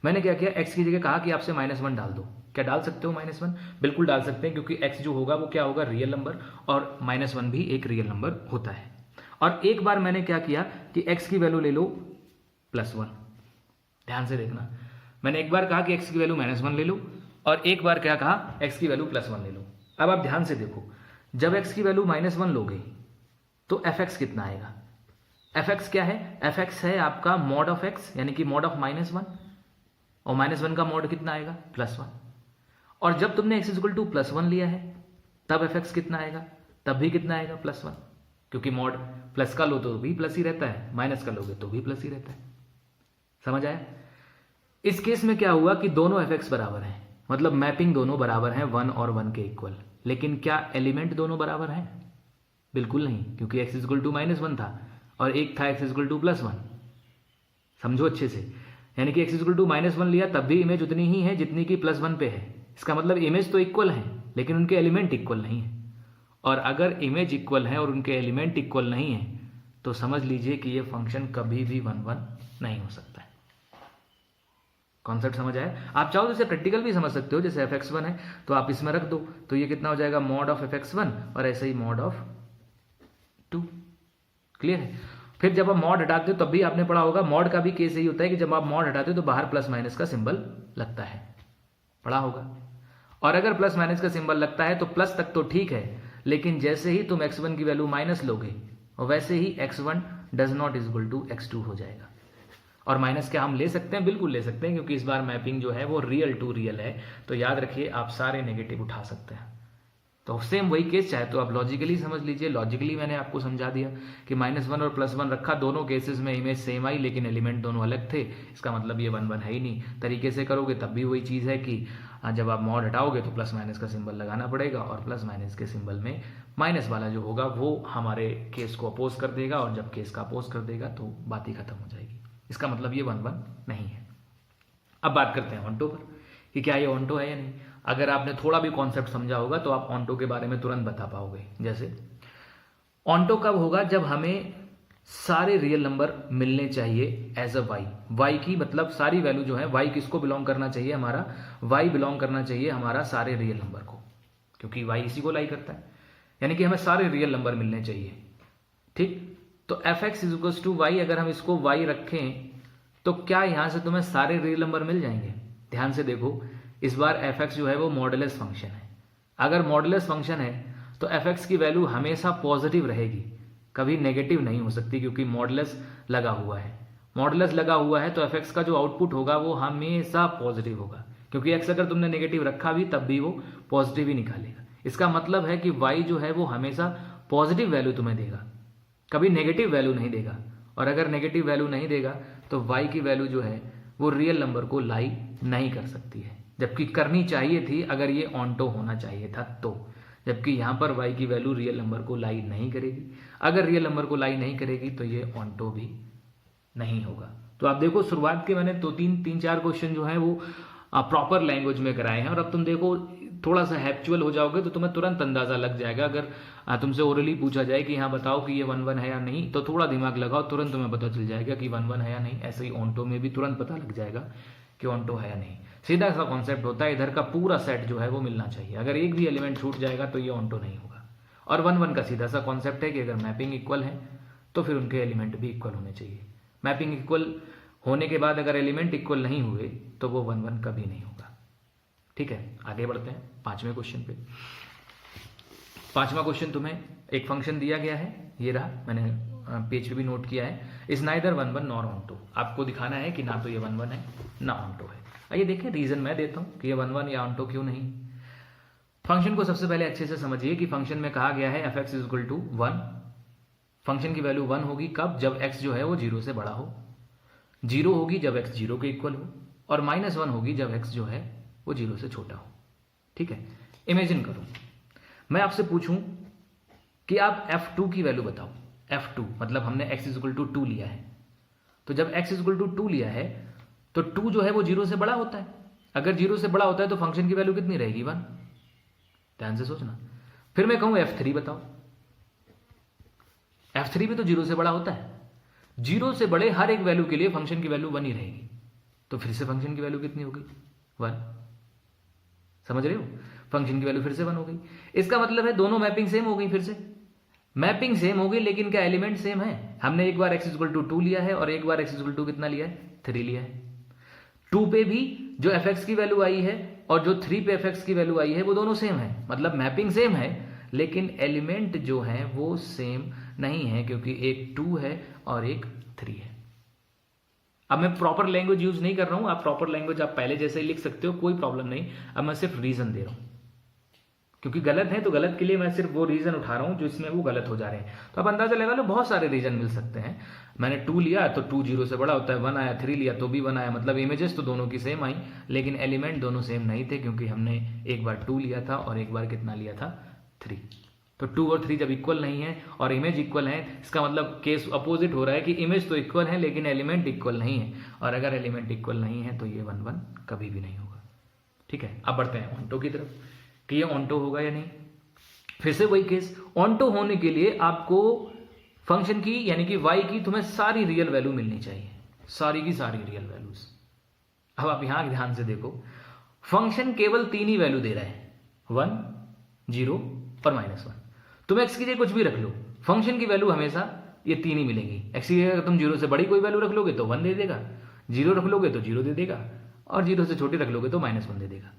मैंने क्या किया, x की जगह कहा कि आपसे -1 डाल दो। क्या डाल सकते हो -1? बिल्कुल डाल सकते हैं, क्योंकि x जो होगा वो क्या होगा? रियल नंबर, और -1 भी एक रियल नंबर होता है। और एक बार मैंने क्या किया कि x की वैल्यू ले लो +1। ध्यान से देखना, मैंने एक बार कहा कि x की वैल्यू -1 ले लो और एक बार क्या कहा, x की वैल्यू +1 ले लो। अब आप ध्यान से देखो, जब x की वैल्यू -1 लोगे तो fx कितना आएगा? fx क्या है? fx है आपका मॉड ऑफ x, यानी कि मॉड ऑफ -1, और -1 का मॉड कितना आएगा? +1। और जब तुमने x इक्वल टू +1 लिया है तब fx कितना आएगा? तब भी कितना आएगा? +1, क्योंकि मॉड प्लस का लो तो भी प्लस ही रहता है, माइनस का लोगे तो भी प्लस ही रहता है। समझ आया? इस केस में क्या हुआ कि दोनों fx बराबर हैं, मतलब मैपिंग दोनों बराबर हैं 1 और 1 के इक्वल। लेकिन क्या एलिमेंट दोनों बराबर हैं? बिल्कुल नहीं, क्योंकि x इक्वल टू -1 था और एक था x इक्वल टू +1। समझो अच्छे से, यानी कि x इक्वल टू -1 लिया तब भी इमेज उतनी ही है जितनी कि +1 पे है। इसका मतलब इमेज तो इक्वल है लेकिन उनके एलिमेंट इक्वल नहीं है। और अगर इमेज इक्वल है और उनके एलिमेंट इक्वल नहीं है तो समझ लीजिए कि ये फंक्शन कभी भी 1 1 नहीं हो सकता है। कॉन्सेप्ट समझ आया? आप चाहो तो इसे प्रैक्टिकल भी समझ सकते हो, जैसे fx1 है तो आप इसमें रख दो तो ये कितना हो जाएगा? मॉड ऑफ fx1 और ऐसे ही मॉड ऑफ 2। क्लियर है? फिर जब आप मॉड हटाते हो तब भी आपने पढ़ा होगा, मॉड का भी केस यही होता है कि जब आप मॉड हटाते हो तो बाहर प्लस माइनस का सिंबल लगता है, पढ़ा होगा। और अगर प्लस माइनस का सिंबल लगता है तो प्लस तक तो ठीक है, लेकिन जैसे ही तुम x1 की वैल्यू माइनस लोगे और वैसे ही x1 does not equal to x2 हो जाएगा। और माइनस क्या हम ले सकते हैं? बिल्कुल ले सकते हैं, क्योंकि इस बार मैपिंग जो है वो रियल टू रियल है। तो याद रखिए आप सारे नेगेटिव उठा सकते हैं। तो सेम वही केस, चाहे तो आप लॉजिकली समझ लीजिए, लॉजिकली मैंने आपको समझा दिया कि -1 और +1 रखा, दोनों केसेस में इमेज सेम आई लेकिन एलिमेंट दोनों अलग थे, इसका मतलब ये 1 1 है ही नहीं। तरीके से करोगे तब भी वही चीज़ है कि जब आप मॉड हटाओगे तो प्लस माइनस का सिंबल लगाना पड़ेगा, और प्लस माइनस के सिंबल में माइनस वाला जो होगा वो हमारे केस को अपोज कर देगा, और जब केस का अपोज कर देगा तो बात ही खत्म हो जाएगी। इसका मतलब ये 1 1 नहीं है। अब बात करते हैं ऑन्टो पर कि क्या ये ऑन्टो है या नहीं। अगर आपने थोड़ा भी कॉन्सेप्ट समझा होगा तो आप ऑन्टो के बारे में तुरंत बता पाओगे। जैसे ऑन्टो कब होगा? जब हमें सारे रियल नंबर मिलने चाहिए एज अ वाई की मतलब सारी वैल्यू जो है वाई किसको बिलोंग करना चाहिए? हमारा वाई बिलोंग करना चाहिए हमारा सारे रियल नंबर को, क्योंकि वाई इसी को लाई करता है, यानी कि हमें सारे रियल नंबर मिलने चाहिए। ठीक, तो f x is equal to y, अगर हम इसको वाई रखें तो क्या यहां से तुम्हें सारे रियल नंबर मिल जाएंगे? ध्यान से देखो, इस बार एफ एक्स जो है वो मॉडुलस फंक्शन है। अगर मॉडुलस फंक्शन है तो एफ एक्स की वैल्यू हमेशा पॉजिटिव रहेगी, कभी नेगेटिव नहीं हो सकती, क्योंकि मॉडुलस लगा हुआ है। मॉडुलस लगा हुआ है तो एफ एक्स का जो आउटपुट होगा वो हमेशा पॉजिटिव होगा, क्योंकि एक्स अगर तुमने नेगेटिव रखा भी तब भी वो पॉजिटिव ही निकालेगा। इसका मतलब है कि वाई जो है वो हमेशा पॉजिटिव वैल्यू तुम्हें देगा, कभी नेगेटिव वैल्यू नहीं देगा। और अगर नेगेटिव वैल्यू नहीं देगा तो वाई की वैल्यू जो है वो रियल नंबर को लाई नहीं कर सकती है, जबकि करनी चाहिए थी अगर ये ऑन्टो होना चाहिए था तो। जबकि यहां पर y की वैल्यू रियल नंबर को लाई नहीं करेगी। अगर रियल नंबर को लाई नहीं करेगी तो ये ऑन्टो भी नहीं होगा। तो आप देखो, शुरुआत के मैंने तो तीन चार क्वेश्चन जो है वो प्रॉपर लैंग्वेज में कराए हैं, और अब तुम देखो थोड़ा सा हैप्चुअल हो जाओगे तो तुम्हें तुरंत अंदाजा लग जाएगा। अगर तुमसे ओरली पूछा जाए कि हाँ बताओ कि ये 1 1 है या नहीं, तो थोड़ा दिमाग लगाओ, तुरंत तुम्हें पता चल जाएगा कि 1 1 है या नहीं। ऐसे ही ऑन्टो में भी तुरंत पता लग जाएगा कि ऑन्टो है या नहीं। सीधा सा कॉन्सेप्ट होता है, इधर का पूरा सेट जो है वो मिलना चाहिए। अगर एक भी एलिमेंट छूट जाएगा तो ये ऑन्टो नहीं होगा। और 1 1 का सीधा सा कॉन्सेप्ट है कि अगर मैपिंग इक्वल है तो फिर उनके एलिमेंट भी इक्वल होने चाहिए। मैपिंग इक्वल होने के बाद अगर एलिमेंट इक्वल नहीं हुए तो वो 1 1 कभी नहीं होगा। ठीक है, आगे बढ़ते हैं 5वें क्वेश्चन पे। 5वां क्वेश्चन, तुम्हें एक फंक्शन दिया गया है, ये रहा, मैंने पेज पे भी नोट किया है, इज नाइदर 1 1 नॉर ऑन्टो। आपको दिखाना है कि ना तो ये 1 1 है ना ऑन्टो है। आइए देखें, रीजन मैं देता हूं कि ये 1 1 या ऑन्टो क्यों नहीं। फंक्शन को सबसे पहले अच्छे से समझिए कि फंक्शन में कहा गया है f x is equal to 1। Function की वैल्यू 1 होगी कब? जब x जो है वो 0 से बड़ा हो। 0 होगी जब x 0 के इक्वल हो, और -1 होगी जब x जो है वो 0 से छोटा हो। ठीक है, इमेजिन करो मैं आपसे पूछूं कि आप f2 की वैल्यू बताओ। f2 मतलब हमने x इज इक्वल टू 2 लिया है, तो जब x इज इक्वल टू 2 लिया है तो 2 जो है वो 0 से बड़ा होता है। अगर 0 से बड़ा होता है तो फंक्शन की वैल्यू कितनी रहेगी? 1। ध्यान से सोचना। फिर मैं कहूं f3 बताओ, f3 भी तो 0 से बड़ा होता है। 0 से बड़े हर एक वैल्यू के लिए फंक्शन की वैल्यू 1 ही रहेगी, तो फिर से फंक्शन की वैल्यू कितनी होगी? 1। समझ रहे हो? फंक्शन की वैल्यू फिर से 1 हो गई। इसका मतलब है दोनों मैपिंग सेम हो गई। फिर से मैपिंग सेम हो गई, लेकिन क्या एलिमेंट सेम है? हमने एक बार x इक्वल टू 2 लिया है और एक बार x इक्वल टू कितना लिया है? 3 लिया है। 2 पे भी जो fx की वैल्यू आई है और जो 3 पे fx की वैल्यू आई है वो दोनों सेम है, मतलब मैपिंग सेम है, लेकिन एलिमेंट जो है वो सेम नहीं है, क्योंकि एक 2 है और एक 3 है। अब मैं प्रॉपर लैंग्वेज यूज नहीं कर रहा हूं, आप प्रॉपर लैंग्वेज आप पहले जैसे ही लिख सकते हो, कोई प्रॉब्लम नहीं। अब मैं सिर्फ रीजन दे रहा हूं, क्योंकि गलत है तो गलत के लिए मैं सिर्फ वो रीजन उठा रहा हूं जो इसमें वो गलत हो जा रहे हैं। तो आप अंदाजा लगा लो, बहुत सारे रीजन मिल सकते हैं। मैंने 2 लिया तो 2 0 से बड़ा होता है, 1 आया, 3 लिया तो भी 1 आया, मतलब इमेजेस तो दोनों की सेम आई, लेकिन एलिमेंट दोनों सेम नहीं थे, क्योंकि हमने एक बार 2 लिया था और एक बार कितना लिया था? 3। तो 2 और 3 जब इक्वल नहीं है और इमेज इक्वल है, इसका मतलब केस अपोजिट हो रहा है कि इमेज तो इक्वल है लेकिन एलिमेंट इक्वल नहीं है, और अगर एलिमेंट इक्वल नहीं है तो ये 1 1 कभी भी नहीं होगा। ठीक है, अब बढ़ते हैं ऑन्टो की तरफ कि ये ऑन्टो होगा या नहीं। फिर से वही केस, ऑन्टो होने के लिए आपको फंक्शन की यानी कि y की तुम्हें सारी रियल वैल्यू मिलनी चाहिए, सारी की सारी रियल वैल्यूज। अब आप यहां ध्यान से देखो, फंक्शन केवल 3 ही वैल्यू दे रहा है, 1 0 और -1। तुम x की जगह कुछ भी रख लो, फंक्शन की वैल्यू हमेशा ये 3 ही मिलेगी। x की जगह तुम 0 से बड़ी कोई वैल्यू रख लोगे तो 1 दे देगा, 0 रख लोगे तो 0 दे देगा, और 0 से छोटी रख लोगे तो -1 दे देगा।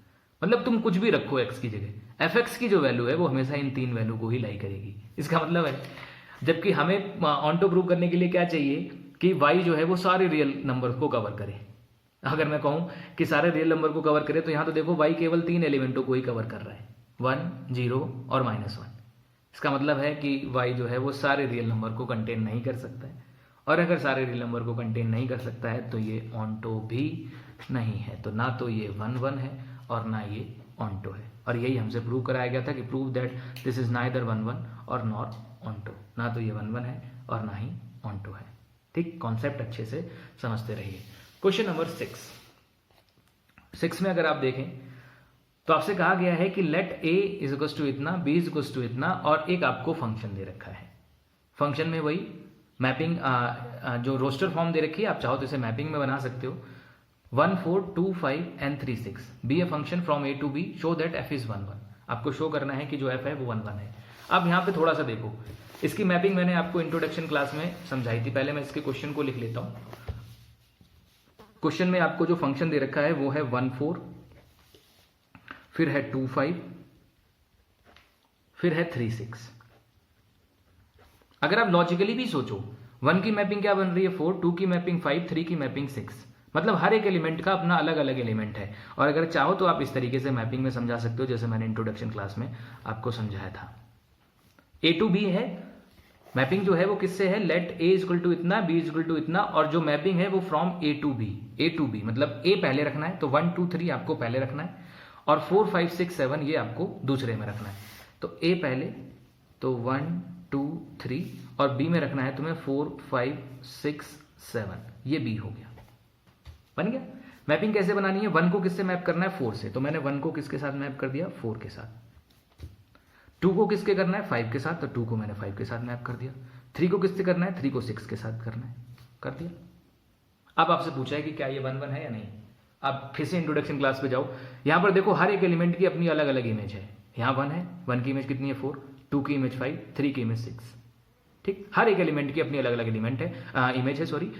मतलब तुम कुछ भी रखो x की जगह, fx की जो वैल्यू है वो हमेशा इन तीन वैल्यू को ही लाई करेगी। इसका मतलब है, जबकि हमें ऑनटो प्रूव करने के लिए क्या चाहिए कि y जो है वो सारे रियल नंबर को कवर करे। अगर मैं कहूं कि सारे रियल नंबर को कवर करे तो यहां तो देखो y केवल तीन एलिमेंटों को ही कवर कर रहा है, 1, 0 और -1। इसका मतलब है कि y जो है वो सारे रियल नंबर को कंटेन नहीं कर सकता है, और अगर सारे रियल नंबर को कंटेन नहीं कर सकता है तो ये ऑनटो भी नहीं है। तो ना तो ये 1 1 है और ना ये ऑनटो है, और यही हमसे प्रूव कराया गया था कि prove that this is neither 1 1 और नॉर ऑनटो। ना तो ये 1 1 है और ना ही ऑनटो है। ठीक, कॉन्सेप्ट अच्छे से समझते रहिए। क्वेश्चन नंबर 6 में अगर आप देखें तो आपसे कहा गया है कि let a is equal to इतना, b इज इक्वल टू इतना, और एक आपको फंक्शन दे रखा है। फंक्शन में वही मैपिंग जो रोस्टर फॉर्म दे रखी है, आप चाहो तो इसे मैपिंग में बना सकते हो। 1 4 2 5 and 3 6 be a function from a to b, show that f is 1 1। आपको शो करना है कि जो f है वो 1 1 है। अब यहाँ पे थोड़ा सा देखो, इसकी मैपिंग मैंने आपको इंट्रोडक्शन क्लास में समझाई थी। पहले मैं इसके क्वेश्चन को लिख लेता हूँ। क्वेश्चन में आपको जो फंक्शन दे रखा है वो है 1 4, फिर है 2 5, फिर है 3 6। अगर आप लॉजिकली भी सोचो, 1 की मैपिंग क्या बन रही है 4, 2 की मैपिंग 5, 3 की मैपिंग 6। मतलब हर एक एलिमेंट का अपना अलग अलग एलिमेंट है। और अगर चाहो तो आप इस तरीके से मैपिंग में समझा सकते हो जैसे मैंने इंट्रोडक्शन क्लास में आपको समझाया था। a टू b है, मैपिंग जो है वो किससे है, let a is equal to इतना, b इज इक्वल टू इतना, और जो मैपिंग है वो फ्रॉम a टू b, मतलब a पहले रखना है तो 1 2 3 आपको पहले रखना है, और 4 5 6 7 ये आपको दूसरे में रखना है। तो a पहले, तो 1 2 3, और b में रखना है तुम्हें 4 5 6 7, ये b हो गया, बन गया। मैपिंग कैसे बनानी है, 1 को किससे मैप करना है 4 से, तो मैंने 1 को किसके साथ मैप कर दिया 4 के साथ। 2 को किसके करना है 5 के साथ, तो 2 को मैंने 5 के साथ मैप कर दिया। 3 को किससे करना है 3 को 6 के साथ करना है, कर दिया। अब आपसे पूछा है कि क्या ये 1 1 है या नहीं। आप फिर से इंट्रोडक्शन क्लास पे जाओ, यहां पर देखो हर एक एलिमेंट की अपनी अलग अलग इमेज है। यहाँ 1 है, 1 की इमेज कितनी है 4, 2 की इमेज 5, 3 की इमेज 6। ठीक, हर एक एलिमेंट की अपनी अलग अलग एलिमेंट है, इमेज है, सॉरी।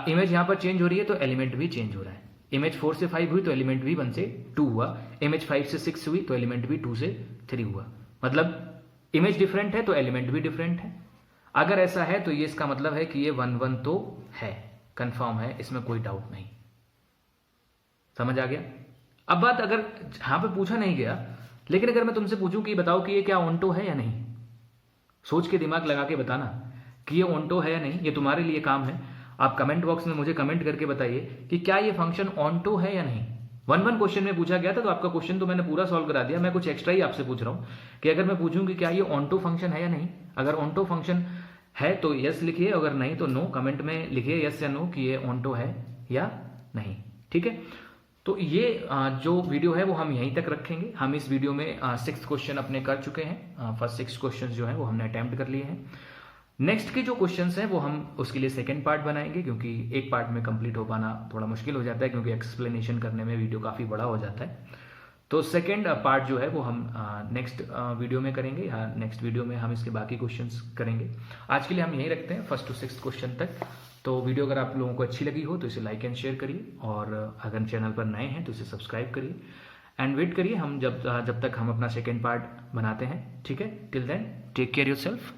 इमेज यहाँ पर चेंज हो रही है तो एलिमेंट भी चेंज हो रहा है। इमेज 4 से 5 हुई तो एलिमेंट भी 1 से 2 हुआ, इमेज 5 से 6 हुई तो एलिमेंट भी 2 से 3 हुआ। मतलब इमेज डिफरेंट है तो एलिमेंट भी डिफरेंट है। अगर ऐसा है तो ये इसका मतलब है कि ये 1 1 तो है, कंफर्म है, इसमें कोई डाउट नहीं। समझ आ गया। अब बात, अगर यहां पे पूछा नहीं गया, लेकिन अगर मैं तुमसे पूछूं कि बताओ कि ये क्या ऑनटो है या नहीं, सोच के दिमाग लगा के बताना कि ये ऑनटो है या नहीं, ये तुम्हारे लिए काम है। आप कमेंट बॉक्स में मुझे कमेंट करके बताइए कि क्या ये फंक्शन ऑनटो है या नहीं। 1 1 क्वेश्चन में पूछा गया था तो आपका क्वेश्चन तो मैंने पूरा सॉल्व करा दिया। मैं कुछ एक्स्ट्रा ही आपसे पूछ रहा हूं कि अगर मैं पूछूं कि क्या ये ऑनटो फंक्शन है या नहीं, अगर ऑनटो फंक्शन है तो यस लिखिए, अगर नहीं तो नो। कमेंट में लिखिए यस या नो कि ये ऑनटो है या नहीं। ठीक है, तो ये जो वीडियो है वो हम यहीं तक रखेंगे। हम इस वीडियो में 6 क्वेश्चन अपने कर चुके हैं। फर्स्ट 6 क्वेश्चन जो है वो हमने अटेम्प्ट कर लिए हैं। नेक्स्ट के जो क्वेश्चंस हैं वो हम उसके लिए सेकंड पार्ट बनाएंगे, क्योंकि एक पार्ट में कंप्लीट हो पाना थोड़ा मुश्किल हो जाता है, क्योंकि एक्सप्लेनेशन करने में वीडियो काफ़ी बड़ा हो जाता है। तो सेकंड पार्ट जो है वो हम नेक्स्ट वीडियो में करेंगे। नेक्स्ट वीडियो में हम इसके बाकी क्वेश्चंस करेंगे। आज के लिए हम यहीं रखते हैं, फर्स्ट टू 6 क्वेश्चन तक। तो वीडियो अगर आप लोगों को अच्छी लगी हो तो इसे लाइक एंड शेयर करिए, और अगर चैनल पर नए हैं तो इसे सब्सक्राइब करिए एंड वेट करिए हम जब तक हम अपना सेकेंड पार्ट बनाते हैं। ठीक है, till then take care yourself.